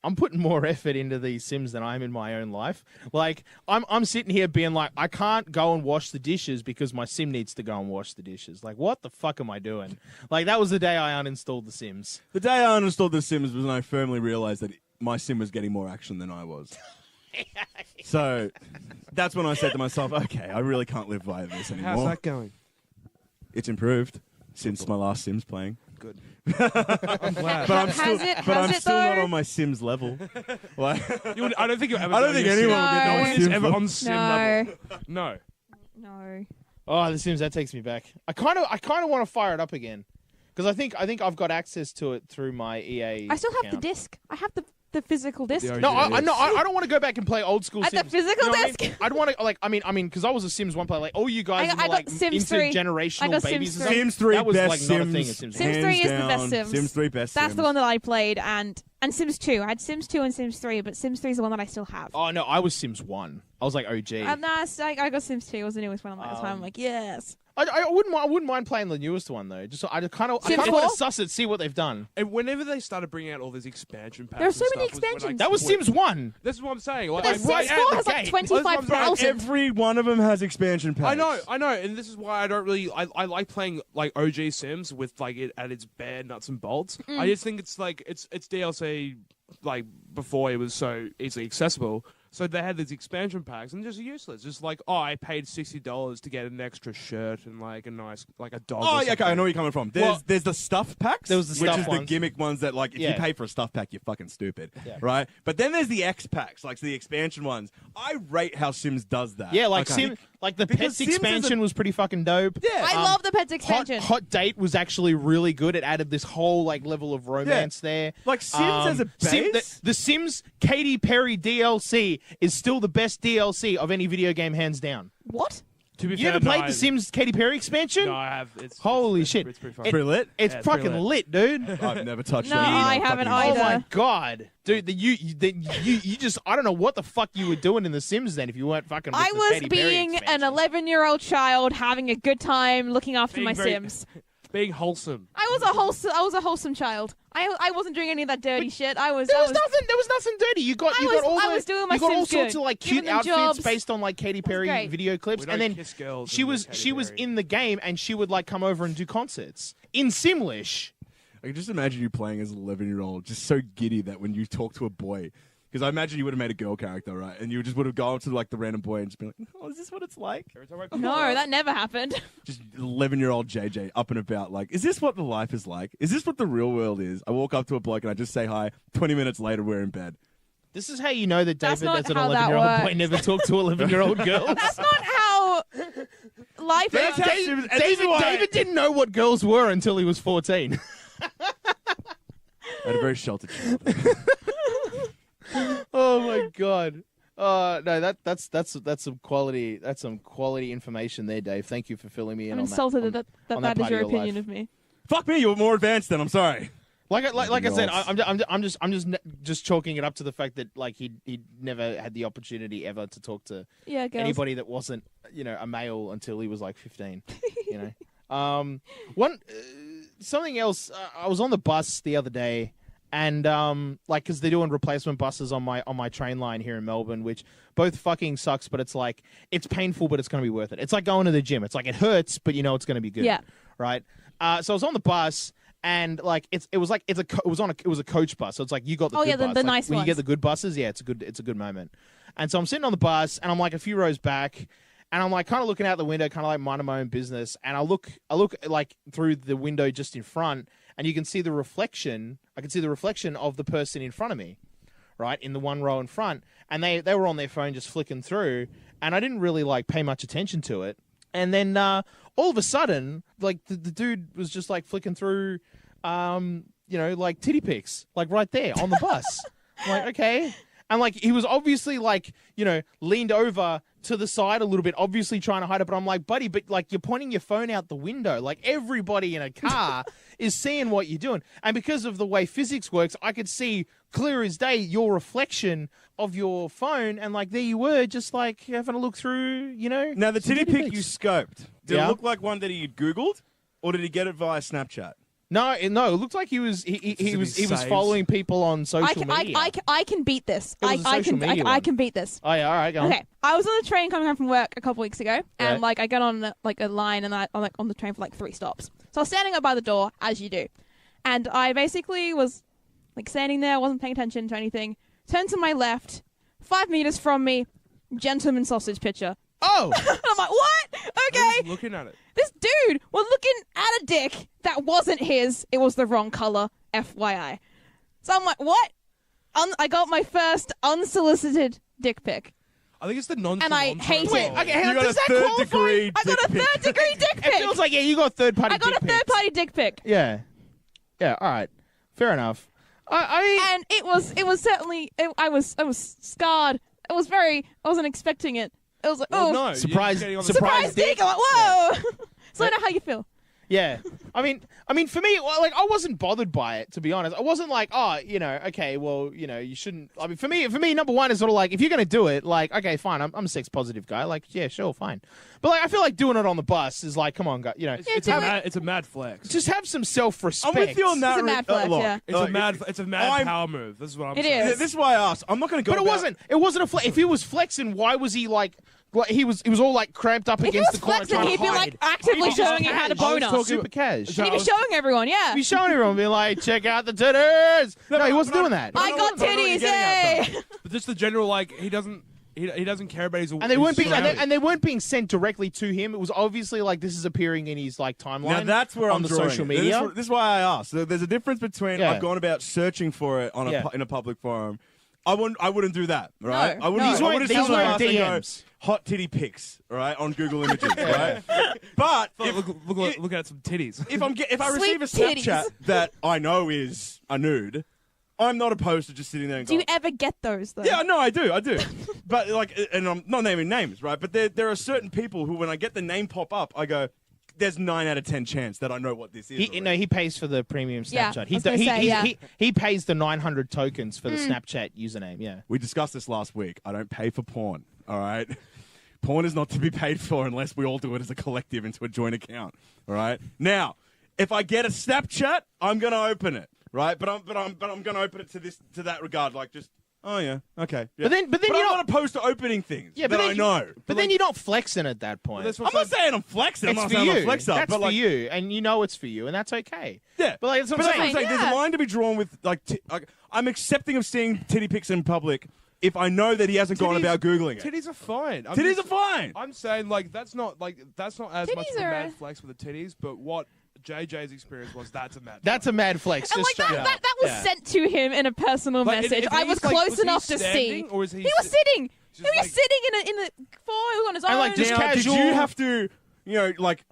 I'm putting more effort into these Sims than I'm in my own life. Like I'm sitting here being like, I can't go and wash the dishes because my Sim needs to go and wash the dishes. Like, what the fuck am I doing? Like, that was the day I uninstalled the Sims. The day I uninstalled The Sims was when I firmly realized that my Sim was getting more action than I was. So that's when I said to myself, okay, I really can't live by this anymore. How's that going? It's improved since my last Sims playing. Good. But I'm still, Has it not though? on my Sims level. Like, I don't think you'll ever. I don't be think on your anyone Sim. would No be one on is Sim ever level. on Sim No. level. No. No. Oh, the Sims, that takes me back. I kind of want to fire it up again because I think I've got access to it through my EA. I still have the account. disc. I have the the physical disc. The No, OG. I don't want to go back and play old school At the Sims. physical You know what disc? I'd want to because I was a Sims 1 player. Like all you guys I were got like Sims 3. I intergenerational got babies. Sims and 3. stuff. Sims 3 That was best like not a thing Sims. at Sims. Sims Hands 3 is the down. best Sims. Sims 3 best That's Sims. the one that I played, and Sims 2. I had Sims 2 and Sims 3, but Sims 3 is the one that I still have. Oh no, I was Sims 1. I was like OG. And I got Sims 2. It was the newest one. That's why I'm like, yes. I wouldn't mind playing the newest one though. Just I kind of Sims want 4? to suss it, see what they've done. And whenever they started bringing out all these expansion packs, There are so and many stuff was when I expansions. That was quit. Sims 1. This is what I'm saying. Like, But I- Sims right 4 out the has like gate. 25,000. Every one of them has expansion packs. I know, and this is why I don't really. I like playing like OG Sims with like it at its bare nuts and bolts. I just think it's like it's DLC like before it was so easily accessible. So they had these expansion packs and just useless. Just like, oh, I paid $60 to get an extra shirt and like a nice like a dog. Oh, or yeah, okay, I something. know where you're coming from. Well, There's the stuff packs, There was the which stuff is the ones. gimmick ones that, like, if you Yeah. pay for a stuff pack, you're fucking stupid, Yeah. right? But then there's the X packs, like the expansion ones. I rate how Sims does that. Yeah, like Okay. the Because Pets Sims is expansion was pretty fucking dope. Yeah. I love the Pets expansion. Hot Date was actually really good. It added this whole like level of romance there. Like, Sims as a base? The Sims Katy Perry DLC is still the best DLC of any video game, hands down. What? To be You fair, ever played no, the Sims Katy Perry expansion? No, I have. Holy it's, shit. It's pretty fun. It- Pretty lit? It's Yeah, it's fucking pretty lit, dude. I've never touched No, that. I haven't Oh either. my god, dude! You just I don't know what the fuck you were doing in The Sims then if you weren't fucking. With I the was Katy Perry being an expansion. 11-year-old child having a good time looking after Being my very- Sims. Being wholesome. I was a wholesome child. I wasn't doing any of that dirty shit. There was nothing dirty. You got I was doing my you got all Sims sorts good. of like Giving cute them outfits jobs. based on like Katy Perry great. video clips, We and don't then kiss girls she in was Katy she was Perry. in the game and she would like come over and do concerts in Simlish. I can just imagine you playing as an 11-year-old, just so giddy that when you talk to a boy, because I imagine you would have made a girl character, right? And you just would have gone up to like the random boy and just be like, "Oh, is this what it's like?" Every time I No, that never happened. Just 11-year-old JJ up and about, like, is this what the life is like? Is this what the real world is? I walk up to a bloke and I just say hi. 20 minutes later, we're in bed. This is how you know that That's David, not as an how that 11-year-old boy, works. never talked to 11-year-old girls. That's not how life That's is. how- David, and this is why- David didn't know what girls were until he was 14. I had a very sheltered childhood. Oh my god. No, that's some quality information there, Dave. Thank you for filling me in I'm on insulted that. that on that is part your of your opinion life. of me. Fuck me, you're more advanced than I'm sorry. Like I said, Girls. I'm just chalking it up to the fact that like he never had the opportunity ever to talk to Yeah, girls. anybody that wasn't a male until he was like 15. Something else. I was on the bus the other day, and because they're doing replacement buses on my train line here in Melbourne, which both fucking sucks, but it's like it's painful, but it's going to be worth it. It's like going to the gym. It's like it hurts, but you know it's going to be good. Yeah. Right. So I was on the bus. And like it was a coach bus, so it's like you got the Oh, good yeah, the bus. Like, nice when you ones. get the good buses, yeah, it's a good moment. And so I'm sitting on the bus, and I'm like a few rows back, and I'm like kind of looking out the window, kind of like minding my own business. And I look like through the window just in front, and you can see the reflection. I can see the reflection of the person in front of me, right in the one row in front, and they were on their phone just flicking through, and I didn't really like pay much attention to it. And then all of a sudden, like the dude was just like flicking through, like titty pics, like right there on the bus. I'm like, okay. And like he was obviously like, leaned over to the side a little bit, obviously trying to hide it. But I'm like, buddy, but like you're pointing your phone out the window. Like everybody in a car is seeing what you're doing. And because of the way physics works, I could see clear as day your reflection of your phone. And like there you were, just like having a look through, Now, the some titty pic you pics. scoped, did Yeah. it look like one that he'd Googled, or did he get it via Snapchat? No, it looked like he was he was saves. following people on social media. I can beat this. It was a social media I one. can beat this. Oh yeah, all right, go on. Okay, I was on the train coming home from work a couple weeks ago, and Right. like I got on like a line, and I'm like on the train for like 3 stops. So I was standing up by the door, as you do, and I basically was like standing there, wasn't paying attention to anything. Turned to my left, 5 meters from me, gentleman sausage pitcher. Oh, And I'm like, what? Okay. Who's looking at it? This dude was looking at a dick that wasn't his. It was the wrong color, FYI. So I'm like, what? I got my first unsolicited dick pic. I think it's the And I hate it. wait, okay, You got does a that third qualify? degree I got a dick pic. third degree dick It pic. feels like you got third party. I got a third party dick pic. Yeah, all right, fair enough. And it was certainly I was scarred. I wasn't expecting it. It was like, Well, oh, no, surprise surprise dick. I'm like, whoa. So I know how you feel. Yeah, I mean, for me, like, I wasn't bothered by it, to be honest. I wasn't like, oh, okay, well, you shouldn't. I mean, for me, number one is sort of like, if you're gonna do it, like, okay, fine, I'm a sex positive guy, like, yeah, sure, fine. But like, I feel like doing it on the bus is like, come on, guy, It's a mad flex. just have some self-respect. I'm with you on that. It's a mad flex, look, yeah. It's a mad power move. This is what I'm It saying. is. This is why I asked. I'm not going to go. But it wasn't a flex. If he was flexing, why was he like he was all like cramped up If he against was the corner flexing, trying he'd to be hide. like actively showing you how to I was boner. talking super cash. And he'd be showing everyone, yeah. He'd be showing everyone, being like, check out the titties. No, he wasn't doing that. I got titties, yay! But just the general, like, he doesn't care about his. And they weren't being surroundings. and they weren't being sent directly to him. It was obviously like this is appearing in his like timeline. Now that's where on I'm the drawing social it. media. This is why I asked. So there's a difference between Yeah. I've gone about searching for it on Yeah. in a public forum. I wouldn't do that, right? No, I wouldn't. no. I wouldn't These sit on the weren't bus and go, DMs. hot titty pics, right, on Google Images, right? But Look at some titties. if I Sweet receive a Snapchat titties. that I know is a nude, I'm not opposed to just sitting there and Do going. you ever get those, though? Yeah, no, I do. But like, and I'm not naming names, right? But there are certain people who, when I get the name pop up, I go, "There's 9 out of 10 chance that I know what this is." He pays for the premium Yeah, Snapchat. I was gonna say, yeah. He pays the 900 tokens for the Snapchat username. Yeah. We discussed this last week. I don't pay for porn. All right. Porn is not to be paid for unless we all do it as a collective into a joint account. All right. Now, if I get a Snapchat, I'm gonna open it. Right. But I'm gonna open it to that regard. Like just. Oh yeah, okay. Yeah. But then I'm you're not opposed to opening things. Yeah, that I know. But then you're not flexing at that point. That's I'm what not saying I'm flexing. I'm It's not for saying I'm you. a flexer. That's but for like, you, and you know it's for you, and that's okay. Yeah, But like, that's what but I'm that's what saying. I'm saying. There's Yeah. a line to be drawn with like. I'm accepting of seeing titty pics in public if I know that he hasn't gone Titties- about googling it. Titties are fine. Titties are fine. I'm saying like that's not as much Titties of a are- mad flex with the titties, but what JJ's experience was that's a mad. That's a mad flex. And just like straight up. that was Yeah. sent to him in a personal Like, message. if I was he's, like, close was he enough to see. standing, or is he was sitting. He just was like- sitting in the floor. He was on his own. And, like, just Now, casual. did you have to, like,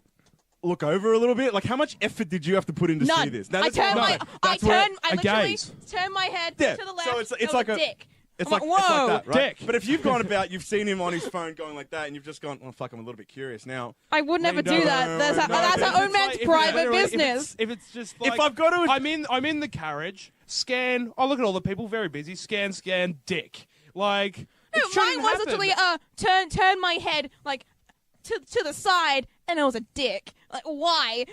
look over a little bit? Like, how much effort did you have to put in to None. see this? Now, I that's what turned I'm- my, no, I that's where- turned, I a literally gaze. turned my head Yeah, to the so left. it's there like was a- dick. It's I'm like, like, it's whoa. like that, right? Dick. But if you've gone about, you've seen him on his phone going like that, and you've just gone, oh fuck, I'm a little bit curious now. I would never No, do that. no, That's no, that's no, our own It's man's like, if it's private literally- business. If it's just like, If I've got to, I'm in the carriage. Scan. Oh, look at all the people. Very busy. Scan. Dick. Like. No, it shouldn't mine was happen. literally turn my head like to the side, and it was a dick. Like why?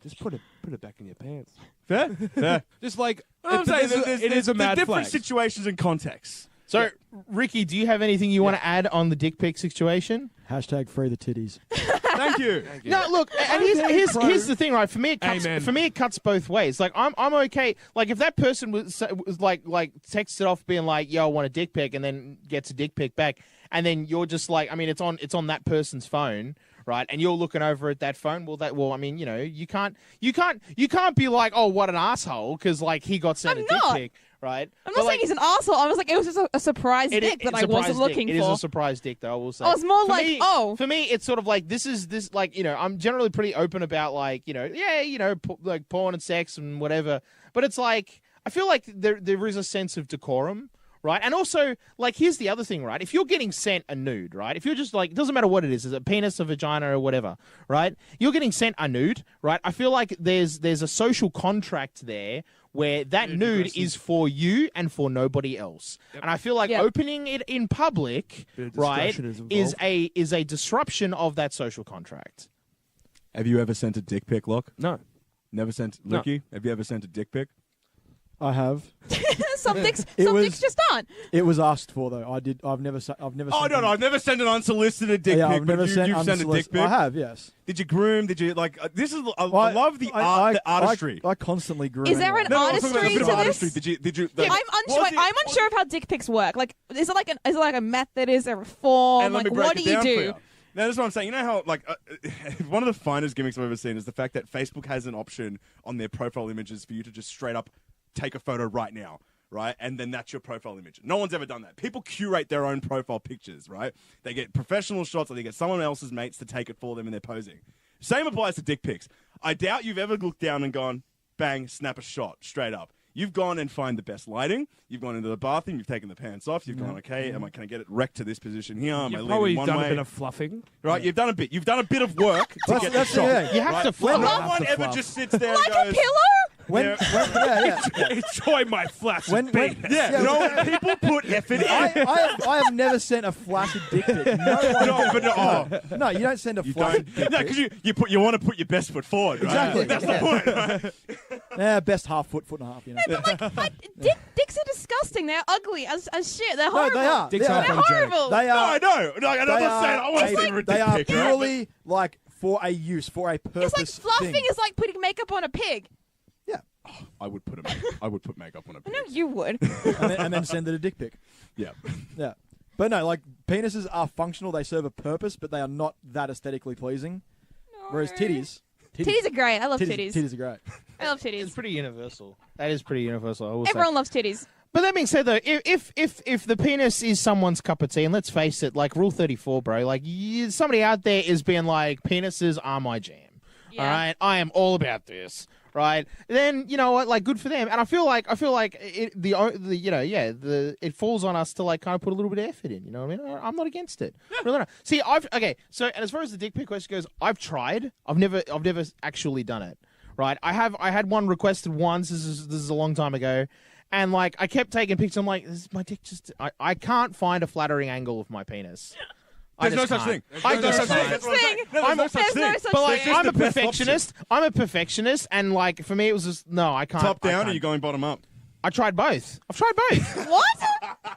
Just put it back in your pants. fair. Just like I'm saying it is a mad different flex. situations and contexts. So, Ricky, do you have anything you want to add on the dick pic situation? Hashtag free the titties. Thank you. No, look, and here's the thing, right? For me, it cuts both ways. Like, I'm okay. Like, if that person was like texted off being like, "Yo, I want a dick pic," and then gets a dick pic back, and then you're just like, I mean, it's on that person's phone, right? And you're looking over at that phone. Well, I mean, you can't be like, "Oh, what an asshole," because like he got sent I'm a dick not. pic, right? I'm not saying he's an asshole. I was like, it was just a surprise dick that I wasn't looking It for. is a surprise dick, though. I will say. I was more For like, me- oh. For me, it's sort of like this. Like, I'm generally pretty open about like, like porn and sex and whatever. But it's like I feel like there is a sense of decorum. Right. And also, like, here's the other thing, right? If you're getting sent a nude, right? If you're just like, it doesn't matter what it is a penis, a vagina, or whatever, right? You're getting sent a nude, right? I feel like there's a social contract there where that nude is for you and for nobody else. And I feel like opening it in public, Bit of right, discretion is is a disruption of that social contract. Have you ever sent a dick pic, Locke? No. Never sent. No. Licky, have you ever sent a dick pic? I have. Some dicks It was- dicks just aren't. It was asked for though. I've never. Oh sent no, them- I've never sent an unsolicited dick Yeah, pic. I've never but sent. you've sent a dick pic. I have. Yes. Did you groom? Did you like? This is. I love the art, the artistry. I constantly groom. Is there anyone. an No, I'm talking about a artistry bit of to artistry. this? Did you? Yeah, I'm unsure of how dick pics work. Like, is it like a method? Is there a form? And let Like, me break what it do you down do? for you. Now, that's what I'm saying. You know how, like, one of the finest gimmicks I've ever seen is the fact that Facebook has an option on their profile images for you to just straight up take a photo right now, right? And then that's your profile image. No one's ever done that. People curate their own profile pictures, right? They get professional shots or they get someone else's mates to take it for them and they're posing. Same applies to dick pics. I doubt you've ever looked down and gone, bang, snap a shot straight up. You've gone and find the best lighting. You've gone into the bathroom. You've taken the pants off. You've gone, okay, can I get it wrecked to this position here? Am I You've leaning probably one done way? a bit of fluffing. Right, you've done a bit. You've done a bit of work to get the shot. yeah. You have to No fluff. one ever just sits there Like and a goes, pillow? Enjoy my flash. When- when- yeah, Yeah, no, people put effort in. I have never sent a flaccid dick pic. No, one, No, but no, no, you don't send a you flaccid don't. dick No, pic. because you want to put your best foot forward, right? Exactly. That's the point. Right? Yeah, best half foot, foot and a half. You know. Dicks are disgusting. They're ugly as shit. They're No, horrible. they are. Dicks They are are. They're horrible. They No, are. I know. No, I'm They not are, saying I want to see a they are dick pic. purely like for a use, for a purpose. It's like fluffing thing. is like putting makeup on a pig. Yeah, I would put makeup on a I pig. know you would. and then send it a dick pic. Yeah. Yeah, but no, like penises are functional. They serve a purpose, but they are not that aesthetically pleasing. Whereas titties Titties are great. I love titties. Titties are great. I love It's titties. pretty universal. That is pretty universal. I will say. Everyone loves titties. But that being said, though, if the penis is someone's cup of tea, and let's face it, like Rule 34, bro, like somebody out there is being like, penises are my jam. Yeah. All right, I am all about this. Right, then you know what, like, good for them. And I feel like it falls on us to like kind of put a little bit of effort in. You know what I mean? I'm not against it. Really not. See, So, and as far as the dick pic question goes, I've tried. I've never actually done it. Right, I had one requested once. This is a long time ago. And, like, I kept taking pictures. I'm like, my dick just... I can't find a flattering angle of my penis. There's no such thing. I There's just no can't. such thing. There's no such There's no thing. such But, like, thing. I'm a the best perfectionist. I'm a perfectionist. And, like, for me, it was just... No, I can't. Top I down, or can't. are you going bottom up? I tried both. I've tried both. What?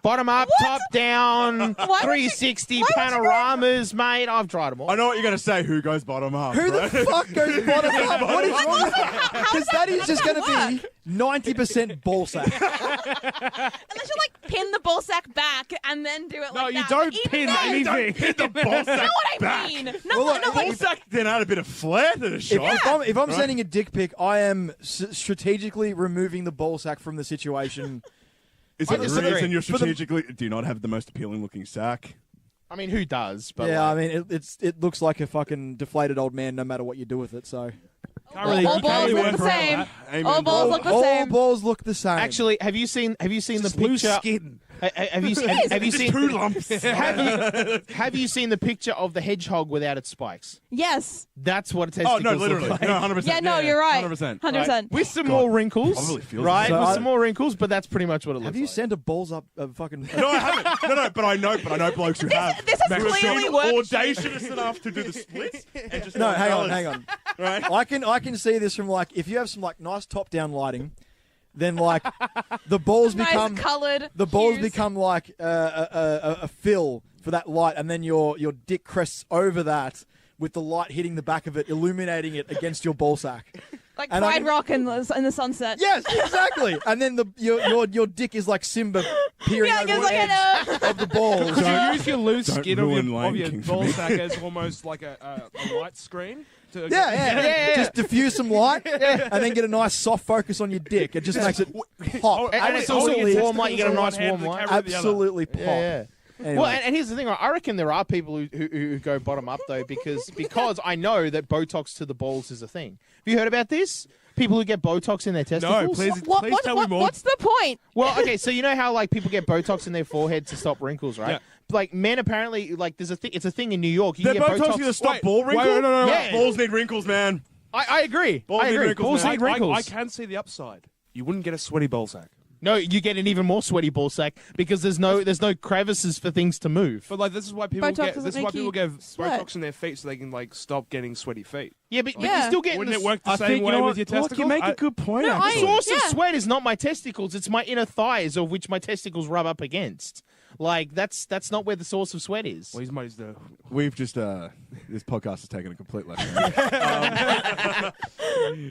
Bottom up, What? top down, would you- 360 why would you panoramas, mate. I've tried them all. I know what you're going to say. Who goes bottom up? Who the right? fuck goes bottom up? What is wrong with that? How Because does that is just going work? to be 90% ball sack. Unless you like pin the ball sack back and then do it No, like you that. don't But even pin then- anything. the ball You know sack what I back. mean? Well, look, No, if like, Ball sack then add a bit of flair to the shot. If I'm sending a dick pic, I am strategically removing the ball sack from the situation. Is it the disagree. reason you're For the- strategically... Do you not have the most appealing looking sack? I mean, who does? But Yeah, like, I mean, it looks like a fucking deflated old man no matter what you do with it, so... Can't really, all you can't balls really look work the around same. that. Amen, All balls bro. look the All same. balls look the same. actually, have you seen the Loose picture? skin. Have you seen Two lumps. have you seen the picture of the hedgehog without its spikes? Yes. That's what a Oh, testicles no, look literally. like. No, 100%. Yeah, no, you're right. 100%. 100%. With some more wrinkles, Probably feels right? like With that. some more wrinkles, but that's pretty much what it looks have you like. sent a balls up a fucking... No, I haven't. No, but I know blokes who have. This has Who have clearly been worked. audacious enough to do the splits and just No, go, hang on, fellas, hang on. Right? I can see this from like if you have some like nice top down lighting, then like the balls Nice become coloured the balls hues. become like a fill for that light, and then your dick crests over that with the light hitting the back of it, illuminating it against your ball sack. like and I Pride can- Rock in the sunset. Yes, exactly. And then your dick is like Simba peering Yeah, over it's the like edge of the balls. Could you use your loose Don't skin of ruin your Lion King for ball me. sack as almost like a light screen? To Yeah. Just diffuse some light, and then get a nice soft focus on your dick. It just makes it pop. And it's also Absolutely, warm light. You get a nice warm light. absolutely pop. Yeah. Anyway. Well, and here's the thing. I reckon there are people who go bottom up though, because I know that Botox to the balls is a thing. Have you heard about this? People who get Botox in their testicles. No, please tell me more. What's the point? Well, okay, so you know how like people get Botox in their forehead to stop wrinkles, right? Yeah. Like men apparently like there's a thing. It's a thing in New York. You They're can get Botox Botox. going to stop Wait, ball wait, wrinkles? no. Yeah. Balls need wrinkles, man. I agree. Balls I need agree. wrinkles, Balls man. need wrinkles. I can see the upside. You wouldn't get a sweaty ball sack. No, you get an even more sweaty ball sack because there's no crevices for things to move. But like, this is why people Botox get doesn't make you get sweat. Botox in their feet so they can like stop getting sweaty feet. Yeah, but Yeah. you're still getting Wouldn't the it work the same way with your testicles? You make a good point. No, The actually. source of Yeah. sweat is not my testicles; it's my inner thighs, of which my testicles rub up against. Like that's not where the source of sweat is. Well, he's made the We've just this podcast has taken a complete left turn.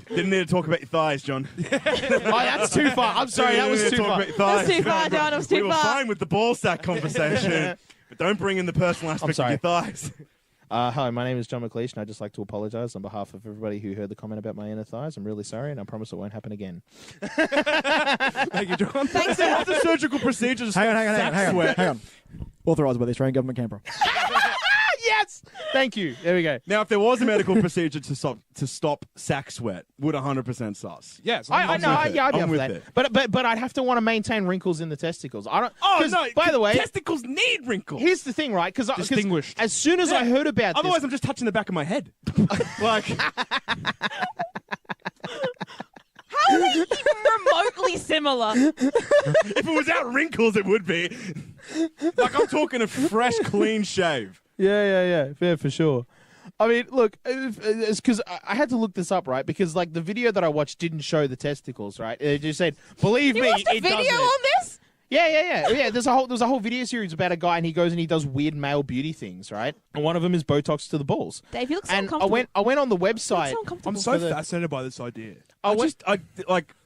Didn't need to talk about your thighs, John. Oh, that's too far. I'm sorry, that was Didn't need to too talk far. about your thighs. That's too far, John. It was We too were far. fine with the ball sack conversation, but don't bring in the personal aspect of sorry. your thighs. Hi, my name is John McLeish, and I'd just like to apologise on behalf of everybody who heard the comment about my inner thighs. I'm really sorry, and I promise it won't happen again. Thank you, John. Thanks. What's the surgical procedures? Hang on. Authorised by the Australian Government, Canberra. Yes. Thank you. There we go. Now, if there was a medical procedure to stop sack sweat, would 100% sus. Yes, I know. with it. Yeah, I'd be I'm up for with that. it. But I'd have to want to maintain wrinkles in the testicles. I don't. Oh 'cause, no! By the way, testicles need wrinkles. here's the thing, right? Because Distinguished. as soon as I heard about Otherwise, this, I'm just touching the back of my head. Like, How are they even remotely similar? if it was out wrinkles, it would be. Like, I'm talking a fresh, clean shave. yeah, fair for sure. I mean, look, it's because I had to look this up, right? Because like the video that I watched didn't show the testicles, right? It just said, "Believe You me, watched a it video doesn't." on this? Yeah. There's a whole video series about a guy, and he goes and he does weird male beauty things, right? And one of them is Botox to the balls. Dave, you look so And uncomfortable. I went on the You look website. so uncomfortable. I'm so For the- fascinated by this idea.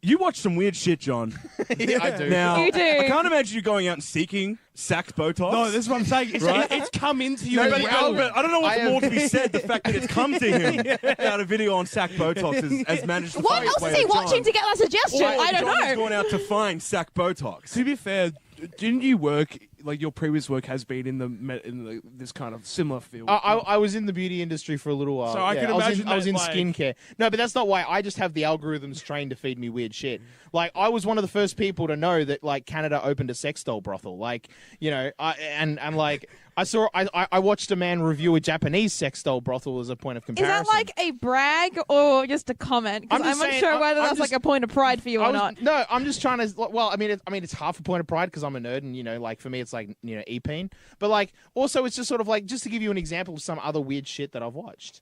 You watch some weird shit, John. Yeah, I do. Now, You do. I can't imagine you going out and seeking sax Botox. No, this is what I'm saying. It's, Right? it's come into you. No, as but, well. but I don't know what's I have- more to be said. The fact that it's come to him out a video on sack Botox has managed to What find its else way is he to John. watching to get that suggestion? Or I don't John has know. gone out to find sack Botox. To be fair, didn't you work like your previous work has been in this kind of similar field? I was in the beauty industry for a little while. So I can imagine I was in that, like- skincare. No, but that's not why. I just have the algorithms trained to feed me weird shit. Like I was one of the first people to know that like Canada opened a sex doll brothel. Like and like I watched a man review a Japanese sex doll brothel as a point of Is comparison. that like a brag or just a comment? Because I'm I'm just saying- unsure whether I'm that's just- like a point of pride for you or not. No, I'm just trying to. Well, I mean, it's half a point of pride because I'm a nerd, and like for me, it's like e-peen. But like, also, it's just sort of like just to give you an example of some other weird shit that I've watched.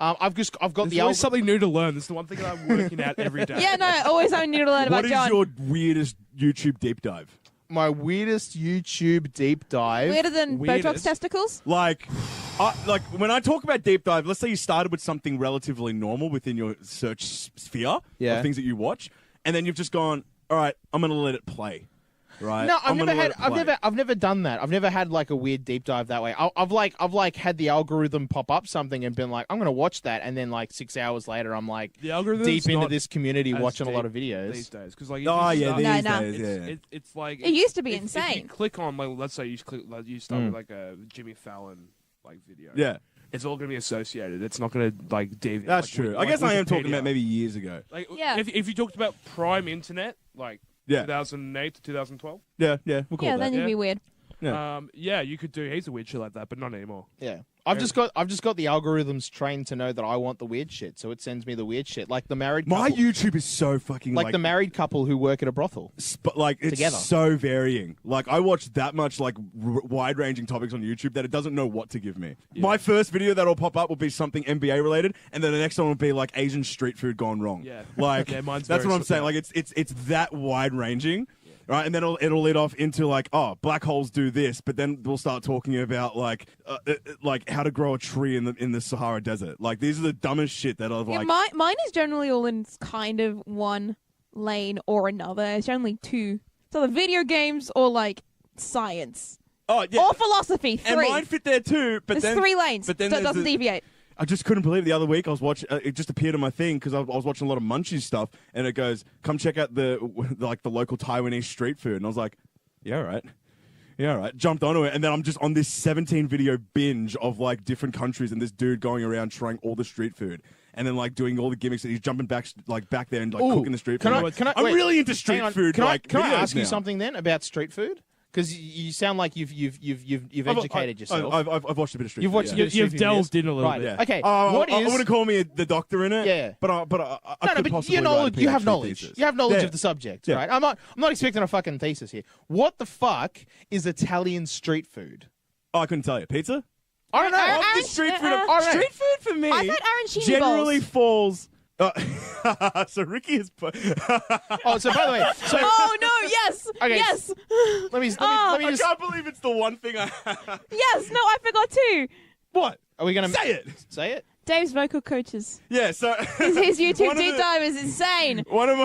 I've got There's the always something new to learn. That's the one thing that I'm working out every day. Yeah, no, always something new to learn What about is John. your weirdest YouTube deep dive? my weirdest YouTube deep dive. Weirder than Botox Weirdest? testicles? Like when I talk about deep dive, let's say you started with something relatively normal within your search sphere Yeah. of things that you watch, and then you've just gone, all right, I'm going to let it play. Right? No, I'm gonna let it play. I've never done that. I've never had like a weird deep dive that way. I've had the algorithm pop up something and been like, I'm gonna watch that, and then like 6 hours later, I'm like The algorithm's deep into not this community as watching a lot deep of videos. these days. Because like, Oh, yeah, these these No, no. days, yeah. it's like It used to be if you insane. click on like, let's say you start with like a Jimmy Fallon like video. Yeah, it's all going to be associated. It's not going to like deviate. that's like, true. like I guess I am talking Wikipedia. about maybe years ago. Like, Yeah. if you talked about prime internet, like Yeah. 2008 to 2012, Yeah, we'll call Yeah, it then that. you'd be weird. Yeah. you could do heaps of weird shit like that, but not anymore. Yeah. I've just got the algorithms trained to know that I want the weird shit, so it sends me the weird shit. Like the married couple, My YouTube is so fucking like the married couple who work at a brothel. But like it's Together. so varying. Like I watch that much like wide-ranging topics on YouTube that it doesn't know what to give me. Yeah. My first video that'll pop up will be something NBA related, and then the next one will be like Asian street food gone wrong. Yeah. Like Yeah, mine's that's very what I'm saying. similar. Like it's that wide-ranging. Right, and then it'll lead off into like, oh, black holes do this, but then we'll start talking about like how to grow a tree in the Sahara Desert. Like these are the dumbest shit that I've Yeah, like. mine is generally all in kind of one lane or another. It's generally two. So the video games or like science. Oh yeah, Or philosophy, three. and mine fit there too. But There's then 3 lanes. But then so it there's doesn't deviate. I just couldn't believe it. The other week I was watching. It just appeared on my thing because I was watching a lot of Munchies stuff, and it goes, "Come check out the local Taiwanese street food." And I was like, "Yeah, all right." Yeah, all right. Jumped onto it, and then I'm just on this 17 video binge of like different countries and this dude going around trying all the street food, and then like doing all the gimmicks. And he's jumping back there and like Ooh, cooking the street can food. I- I'm wait, really into Hang street on, food. Can I videos ask you now. something then about street food? Because you sound like you've educated yourself. I've watched a bit of street You've food. watched- yeah. You've delved in a little Right. bit. Yeah. Okay. What What is? I wouldn't call me the doctor in it. Yeah. But I No, could but possibly you write a knowledge. You have PhD knowledge. thesis. You have knowledge Yeah. of the subject, Yeah. right? I'm not expecting a fucking thesis here. What the fuck is Italian street food? Oh, I couldn't tell you. Pizza? I don't know. Aaron- Of the street food. I don't know. Street food for me I've had arancini generally balls. falls. So Ricky is. Oh, so by the way, so Oh no! Yes, Okay. yes, let me I just. can't believe it's the one thing I. yes. No, I forgot too. What? Are we gonna Say it. Say it? Dave's vocal coaches. Yeah. So His YouTube one of deep the- dive is insane. One of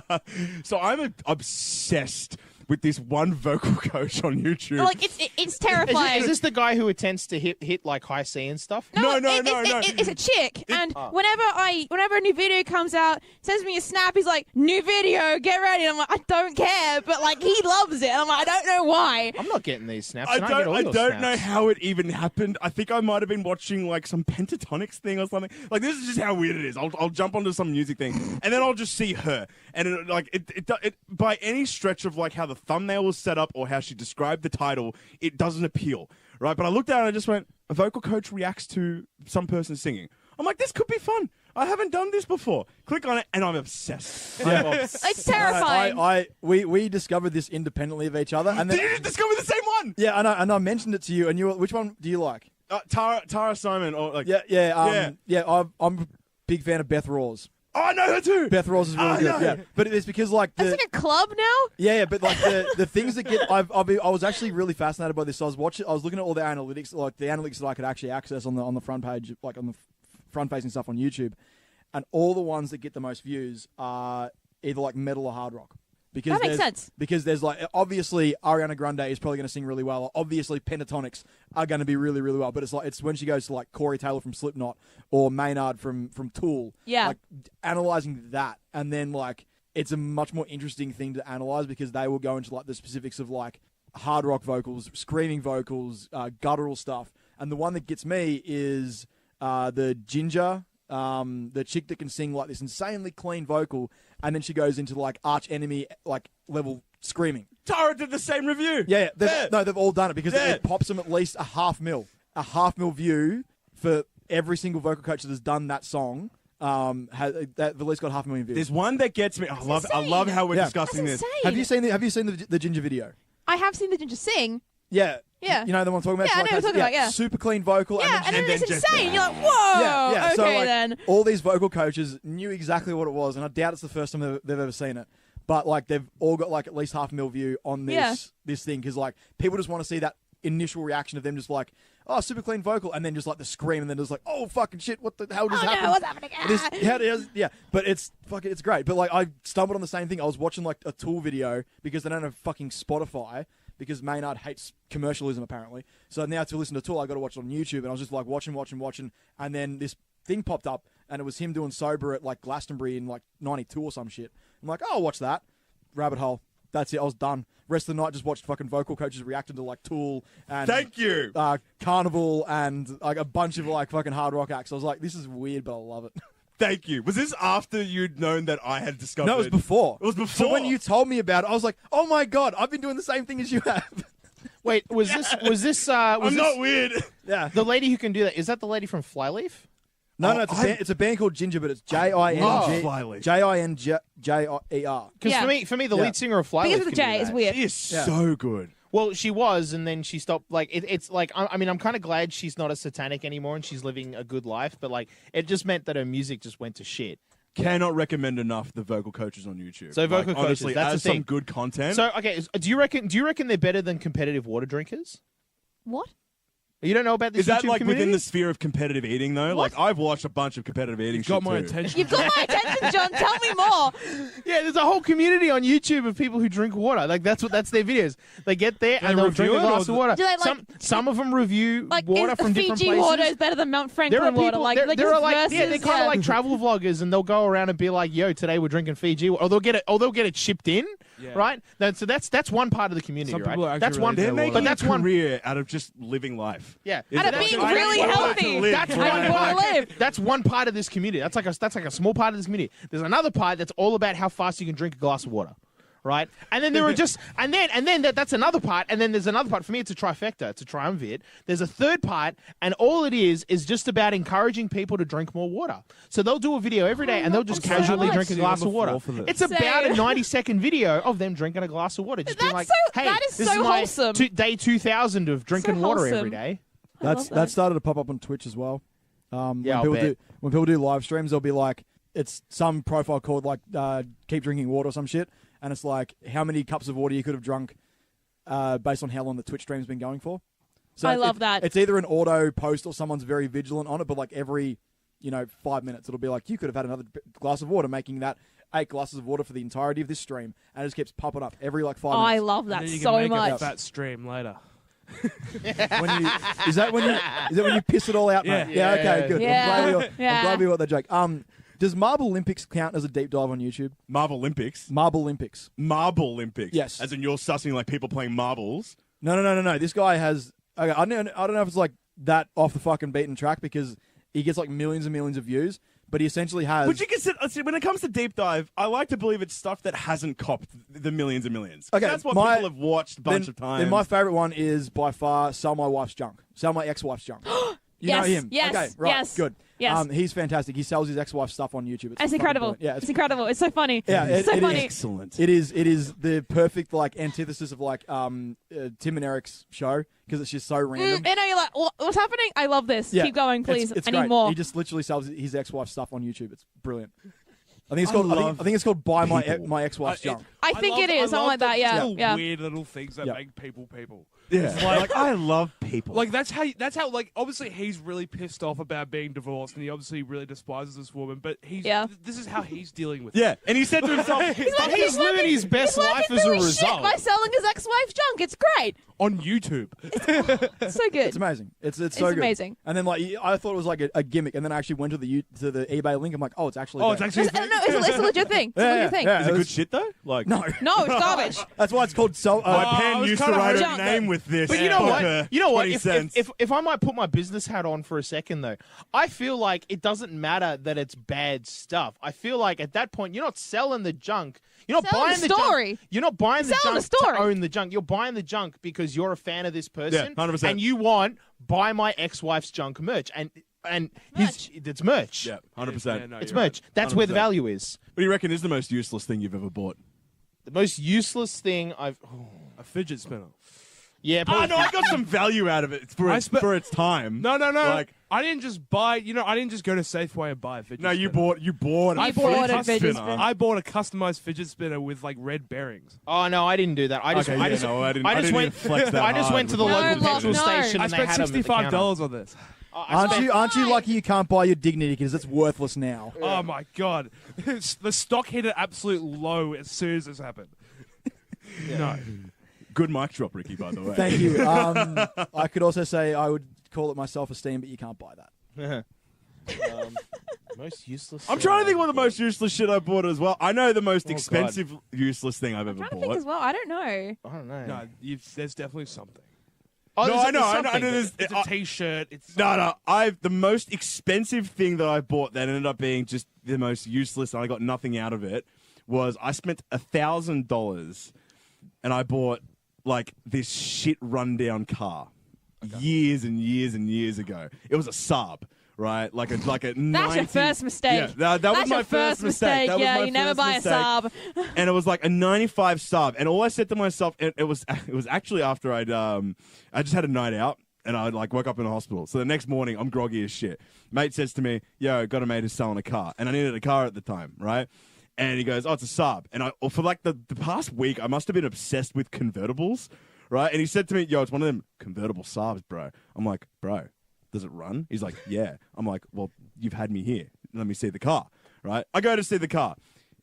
my. So I'm obsessed with this one vocal coach on YouTube. Like it's terrifying. Is this the guy who attempts to hit like high C and stuff? No. It's a chick, and whenever a new video comes out, sends me a snap. He's like, "New video, get ready." And I'm like, I don't care, but like he loves it. And I'm like, I don't know why. I'm not getting these snaps. I and get all your don't know snaps. how it even happened. I think I might have been watching like some pentatonics thing or something. Like this is just how weird it is. I'll jump onto some music thing and then I'll just see her, and it by any stretch of like how the thumbnail was set up or how she described the title, it doesn't appeal, right? But I looked down and I just went, a vocal coach reacts to some person singing. I'm like, this could be fun. I haven't done this before. Click on it, and I'm obsessed. Yeah. It's terrifying. We discovered this independently of each other, and then Did you discover the same one? yeah, and I mentioned it to you, and you were, which one do you like? Tara Simon, or like I'm a big fan of Beth Rawls. Oh, I know her too. Beth Rawls is really good. Yeah, but it's because like It's like a club now. yeah, but like the things that get I was actually really fascinated by this. So I was looking at all the analytics, like the analytics that I could actually access on the front page, like on the front facing stuff on YouTube, and all the ones that get the most views are either like metal or hard rock. Because That makes there's- sense. Because there's like, obviously Ariana Grande is probably going to sing really well. Obviously Pentatonics are going to be really, really well. But it's when she goes to like Corey Taylor from Slipknot or Maynard from Tool. Yeah. Like analyzing that, and then like it's a much more interesting thing to analyze because they will go into like the specifics of like hard rock vocals, screaming vocals, guttural stuff. And the one that gets me is the Ginger. The chick that can sing like this insanely clean vocal, and then she goes into like arch enemy like level screaming. Tara did the same review. Yeah, they've all done it because it pops them at least a half mil view for every single vocal coach that has done that song. Has at least got 500,000 views. There's one that gets me. I love how we're discussing That's this. insane. Have you seen the Ginger video? I have seen the Ginger sing. Yeah. Yeah. You know the one I'm talking about? Yeah, I know what you're talking about, yeah. Super clean vocal. Yeah, and then it's just- insane. You're like, whoa. Yeah. Okay, So like, then. all these vocal coaches knew exactly what it was, and I doubt it's the first time they've ever seen it. But like they've all got like at least 500,000 view on this thing because like people just want to see that initial reaction of them just like, oh, super clean vocal, and then just like the scream, and then just like, oh fucking shit, what the hell just happened? No, what's happening? Yeah, but it's great. But like I stumbled on the same thing. I was watching like a Tool video because they don't have fucking Spotify. Because Maynard hates commercialism, apparently. So now to listen to Tool, I got to watch it on YouTube, and I was just like watching, and then this thing popped up, and it was him doing Sober at like Glastonbury in like '92 or some shit. I'm like, oh, I'll watch that. Rabbit hole. That's it. I was done. Rest of the night, just watched fucking vocal coaches reacting to like Tool and Thank you. Carnival and like a bunch of like fucking hard rock acts. I was like, this is weird, but I love it. Thank you. Was this after you'd known that I had discovered? No, it was before. It was before. So when you told me about it, I was like, oh my god, I've been doing the same thing as you have. Wait, was this I'm not weird. Yeah. the lady who can do that? Is that the lady from Flyleaf? No, it's a band called Ginger, but it's J-I-N-G Flyleaf. J-I-N-J-I-E-R. Because Yeah. for me, the lead singer of Flyleaf Because of the can do J, it's that. weird. She is so good. Well, she was, and then she stopped. Like it's like I mean, I'm kind of glad she's not a satanic anymore, and she's living a good life. But like, it just meant that her music just went to shit. Cannot recommend enough the vocal coaches on YouTube. So vocal coaches, honestly, that's as the thing. some good content. So okay, do you reckon they're better than competitive water drinkers? What? You don't know about this? is that YouTube like community? within the sphere of competitive eating though? What? Like I've watched a bunch of competitive eating. Got shit my too. attention. You've got my attention, John. Tell me more. Yeah, there's a whole community on YouTube of people who drink water. Like that's their videos. They get there and they'll drink a review it, glass or of water. Do they, like- some of them review Like, water is from different Fiji places. water is better than Mount There are Franklin water. people. Like, There like are just like versus, they're kind of like travel vloggers, and they'll go around and be like, "Yo, today we're drinking Fiji," or they'll get it shipped in, right? So that's one part of the community, Some right? people are That's actually one. really They're good making But that's a one. career out of just living life. Yeah, And of That's being one- really healthy. That's I one just wanna part. live. That's one part of this community. That's like a small part of this community. There's another part that's all about how fast you can drink a glass of water. Right, and then there are just, and then that's another part, and then there's another part. For me, it's a trifecta, it's a triumvirate. There's a third part, and all it is just about encouraging people to drink more water. So they'll do a video every day, and they'll just I'm so casually much. drink a glass of water. It's about a Same. 90-second video of them drinking a glass of water. Just being like, That's so- hey, that is this so is my wholesome. day 2000 of drinking water every wholesome. day. That started to pop up on Twitch as well. Yeah, I'll bet. When people do live streams, they'll be like, it's some profile called like keep drinking water or some shit, and it's like how many cups of water you could have drunk based on how long the Twitch stream's been going for. So I love that. It's either an auto post or someone's very vigilant on it, but like every 5 minutes it'll be like you could have had another glass of water, making that 8 glasses of water for the entirety of this stream, and it just keeps popping up every like 5 Oh, I minutes. love And that then you can so make much. a fat stream later. Is that when you piss it all out, mate? Yeah. Okay, good. Yeah. I'm Yeah. glad we got that joke. Does Marble Olympics count as a deep dive on YouTube? Marble Olympics. Marble Olympics. Marble Olympics. Yes. As in you're sussing like people playing marbles. No. This guy has. Okay, I don't know if it's like that off the fucking beaten track because he gets like millions and millions of views, but he essentially has. Would you consider, when it comes to deep dive, I like to believe it's stuff that hasn't copped the millions and millions. Okay, That's what my- people have watched a bunch of times. Then my favorite one is by far Sell My Wife's Junk. Sell My Ex-Wife's Junk. You know Yes, him? yes, Okay, right, yes, good. yes. He's fantastic. He sells his ex-wife's stuff on YouTube. It's fucking incredible. brilliant. Yeah, it's incredible. It's so funny. Yeah, it's so it funny. is. Excellent. It is the perfect like antithesis of like Tim and Eric's show because it's just so random. And you're like, what's happening? I love this. Yeah, Keep going, please. It's I great. need more. He just literally sells his ex-wife's stuff on YouTube. It's brilliant. I think it's called Buy people. My Ex-Wife's Junk. I think it is something like that. Yeah, yeah. Weird little things that Yeah. make people people. Yeah. Like, I love people. Like that's how like obviously he's really pissed off about being divorced and he obviously really despises this woman, but this is how he's dealing with it. yeah. And he said to himself, He's living his best life as a result. By selling his ex-wife's junk. It's great. On YouTube. It's so good. It's amazing. It's so good. amazing. And then like I thought it was like a gimmick, and then I actually went to the eBay link. I'm like, oh, it's actually. Oh, there. it's actually. No, it's a legit thing. It's a legit thing. yeah. is it It good was- shit though? Like, No, No, it's garbage. that's why it's called my I pen was used to kinda write hoping- a name with this. But you know for, what? You know what? 20 If, cents. if I might put my business hat on for a second, though, I feel like it doesn't matter that it's bad stuff. I feel like at that point, you're not selling the junk. You're not Selling buying the the story. junk. You're not buying the Selling junk the story. to own the junk. You're buying the junk because you're a fan of this person. 100%. And you want buy my ex-wife's junk merch. And it's merch. yeah, 100%. Yeah, no, It's you're right. merch. That's where the 100%. value is. What do you reckon is the most useless thing you've ever bought? The most useless thing I've. A fidget spinner. Yeah, Oh probably. no, I got some value out of it for its time. No. Like, I didn't just buy. I didn't just go to Safeway and buy a fidget. no, you spinner. bought. I bought a fidget spinner. I bought a customized fidget spinner with like red bearings. Oh no, I didn't do that. I just Okay, I yeah, just no, I didn't went even flex that I just hard went to the with No, local Bob, petrol no. station I and they spent had them at the counter. $65 on this. aren't you lucky you can't buy your dignity because it's worthless now? Oh my god, the stock hit an absolute low as soon as this happened. No, Good mic drop, Ricky. By the way, Thank you. I could also say I would call it my self-esteem, but you can't buy that. Most useless. I'm trying to think what the most useless shit I bought as well. I know the most God. expensive useless thing I've ever I'm trying to think bought. as well. I don't know. I don't know. no, there's definitely something. Oh, No, there's- I know, there's I know, something, there's- but- It's a T-shirt. It's No. The most expensive thing that I bought that ended up being just the most useless, and I got nothing out of it, was I spent $1,000 and I bought like this shit rundown car years and years and years ago. It was a Saab. Right, like a That's 90, your first mistake. Yeah, that was That's my your first mistake. That was Yeah, my you never first buy mistake. a Saab. And it was like a 95 Saab. And all I said to myself, it was actually after I just had a night out and I like woke up in the hospital. So the next morning I'm groggy as shit. Mate says to me, "Yo, got a mate who's selling a car," and I needed a car at the time, right? And he goes, "Oh, it's a Saab." And for like the past week, I must have been obsessed with convertibles, right? And he said to me, "Yo, it's one of them convertible Saabs, bro." I'm like, "Bro, does it run?" He's like, "Yeah." I'm like, "Well, you've had me here. Let me see the car." Right? I go to see the car.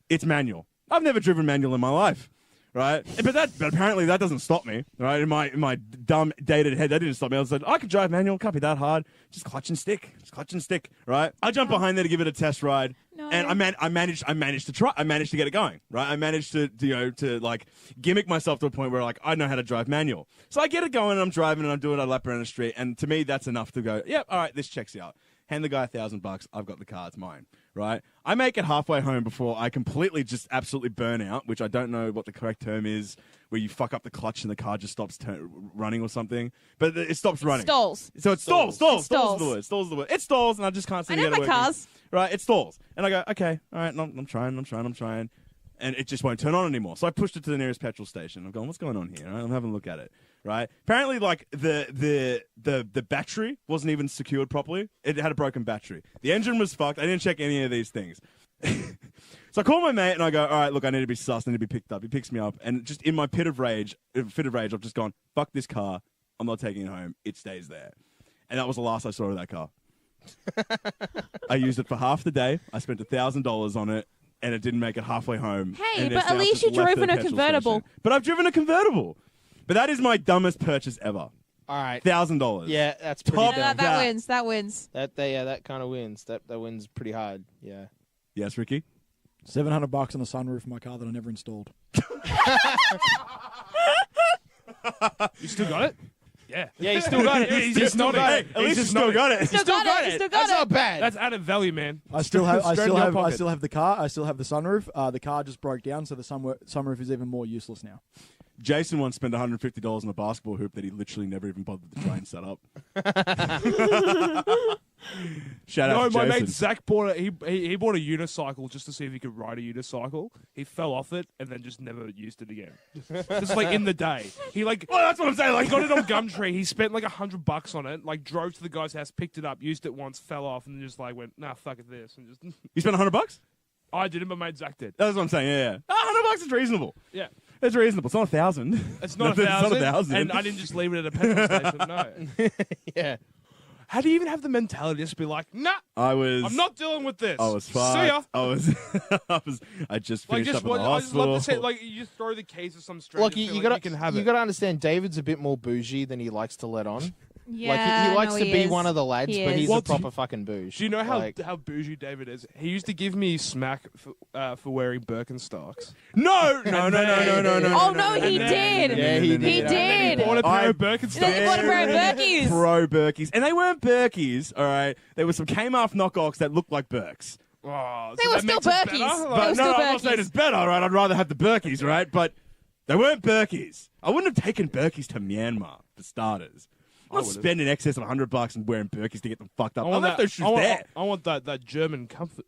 It's manual. I've never driven manual in my life. Right? But apparently that doesn't stop me. Right? In my dumb dated head, that didn't stop me. I was like, I could drive manual. Can't be that hard. Just clutch and stick. Right? I jumped behind there to give it a test ride. No. And I managed to try. I managed to get it going. Right? I managed to like gimmick myself to a point where like I know how to drive manual. So I get it going and I'm driving and I'm doing a lap around the street. And to me, that's enough to go, yep, all right, this checks out. Hand the guy $1,000. I've got the car. It's mine. Right? I make it halfway home before I completely just absolutely burn out, which I don't know what the correct term is, where you fuck up the clutch and the car just stops running or something. But it stops running. Stalls. So it stalls. Stalls is the stalls. word. Stalls is the word. It stalls, and I just can't seem I to know get it my working. cars. Right? It stalls, and I go, okay, all right, no, I'm trying. And it just won't turn on anymore. So I pushed it to the nearest petrol station. I'm going, what's going on here? Right? I'm having a look at it. Right? Apparently, like the battery wasn't even secured properly. It had a broken battery. The engine was fucked. I didn't check any of these things. So I call my mate and I go, all right, look, I need to be sussed. I need to be picked up. He picks me up, and just in my fit of rage, I've just gone, fuck this car. I'm not taking it home. It stays there. And that was the last I saw of that car. I used it for half the day. I spent $1,000 on it. and it didn't make it halfway home. Hey, and but it's at now least just you left drove at in a the petrol convertible. station. But I've driven a convertible. But that is my dumbest purchase ever. All right. $1,000. Yeah, that's pretty Top dumb. That wins. That wins. That kind of wins. That wins pretty hard. Yeah. Yes, Ricky? $700 on the sunroof of my car that I never installed. You still got it? Yeah. Yeah, he still got it. He's He just still nodding. got it. At least you still got it. Still got it. Still got That's it. not bad. That's added value, man. I still have Straight in your pocket. the car. I still have the sunroof. The car just broke down, so the sunroof is even more useless now. Jason once spent $150 on a basketball hoop that he literally never even bothered to try and set up. Shout out to My Jason. mate Zach bought he bought a unicycle just to see if he could ride a unicycle. He fell off it and then just never used it again. Just like in the day, he like. Well, that's what I'm saying. He Like, got it on Gumtree. He spent like $100 on it. Like drove to the guy's house, picked it up, used it once, fell off, and then just like went, nah, fuck it, this, and just. you spent $100? I didn't, but mate Zach did. That's what I'm saying. Yeah. $100 is reasonable. Yeah, It's reasonable. It's not 1,000. it's not It's $1,000. not 1,000. And I didn't just leave it at a petrol station. No. Yeah. How do you even have the mentality to just be like, nah, I'm not dealing with this. I was fucked. See ya. I just Like finished just up in the I just love hospital. to say, like you just throw the keys to some stranger. Lucky, and you feel like gotta you can have you it. gotta understand. David's a bit more bougie than he likes to let on. Yeah, Like he likes no, to he be is. one of the lads, He but is. he's Well, a do you- proper fucking bouge. Do you know Like, how bougie David is? He used to give me smack for wearing Birkenstocks. No. Oh no, he no, did. Yeah, he did. He And He did. bought a pair I- of Then he Birkenstocks. bought a pair of Birkies. Pro Birkies. And they weren't Birkies, all right? There were some Kmart knockoffs that looked like Birks. Oh, They so were that still makes it better? Birkies. Like- They were But still no, I'm not saying Birkies. it's better, all right? I'd rather have the Birkies, right? But they weren't Birkies. I wouldn't have taken Birkies to Myanmar, for starters. I'm not would've. spending excess of $100 and wearing Birkies to get them fucked up. I left that, those shoes there. I want that German comfort,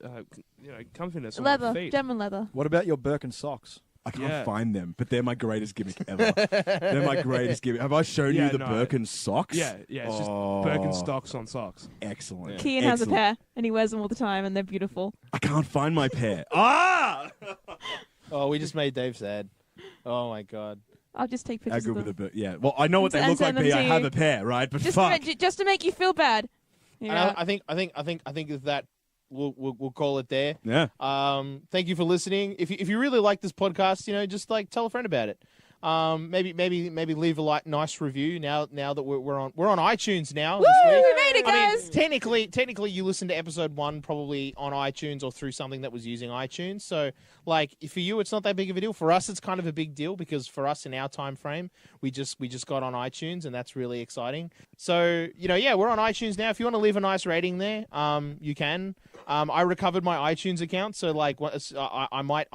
comfiness on Leather, my feet. German leather. What about your Birkin socks? I can't Yeah. find them, but they're my greatest gimmick ever. They're my greatest gimmick. Have I shown Yeah, you the no. Birkin socks? Yeah, it's just Oh. Birkenstocks on socks. Excellent. Kian has a Excellent. pair, and he wears them all the time, and they're beautiful. I can't find my pair. Ah! oh, we just made Dave sad. Oh my god. I'll just take How pictures good of with them. the yeah. Well, I know what they And look like. send them B. to I have you. a pair, right? But Just fuck. just to make you feel bad. And Yeah. I think that we'll call it there. Yeah. Thank you for listening. If you really like this podcast, just like tell a friend about it. Maybe leave a nice review now that we're on iTunes now. Woo! This week. We made it, I mean, guys. technically, you listened to episode 1 probably on iTunes or through something that was using iTunes. So, like, for you, it's not that big of a deal. For us, it's kind of a big deal because for us in our time frame, we just got on iTunes, and that's really exciting. So, we're on iTunes now. If you want to leave a nice rating there, you can. I recovered my iTunes account, so like, I might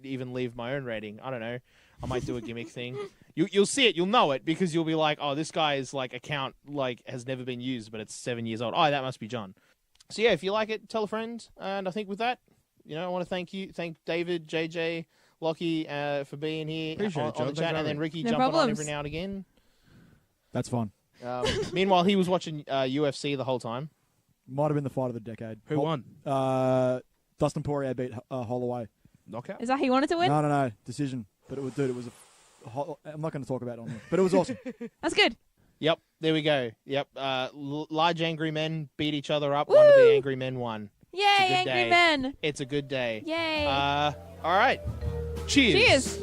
even leave my own rating. I don't know. I might do a gimmick thing. You'll see it. You'll know it because you'll be like, oh, this guy's like account has never been used, but it's 7 years old. Oh, that must be John. So yeah, if you like it, tell a friend. And I think with that, I want to thank David, JJ, Lochie for being here Appreciate it, on John. the Thanks chat, for and then having me. Ricky No jumping on problems. every now and again. That's fun. Meanwhile, he was watching UFC the whole time. Might have been the fight of the decade. Who won? Dustin Poirier beat Holloway. Knockout? Is that who you wanted to win? No, decision. But it was I'm not going to talk about it on here. But it was awesome. That's good. Yep, there we go. Yep, large angry men beat each other up. One of the Woo! angry men won. Yay, good angry day. men. It's a good day. Yay. All right. Cheers. Cheers.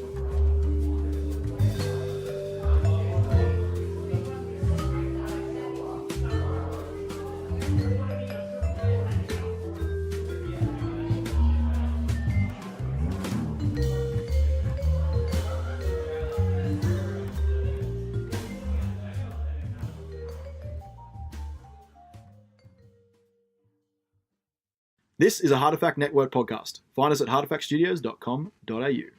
This is a Hard Effect Network podcast. Find us at hardeffectstudios.com.au.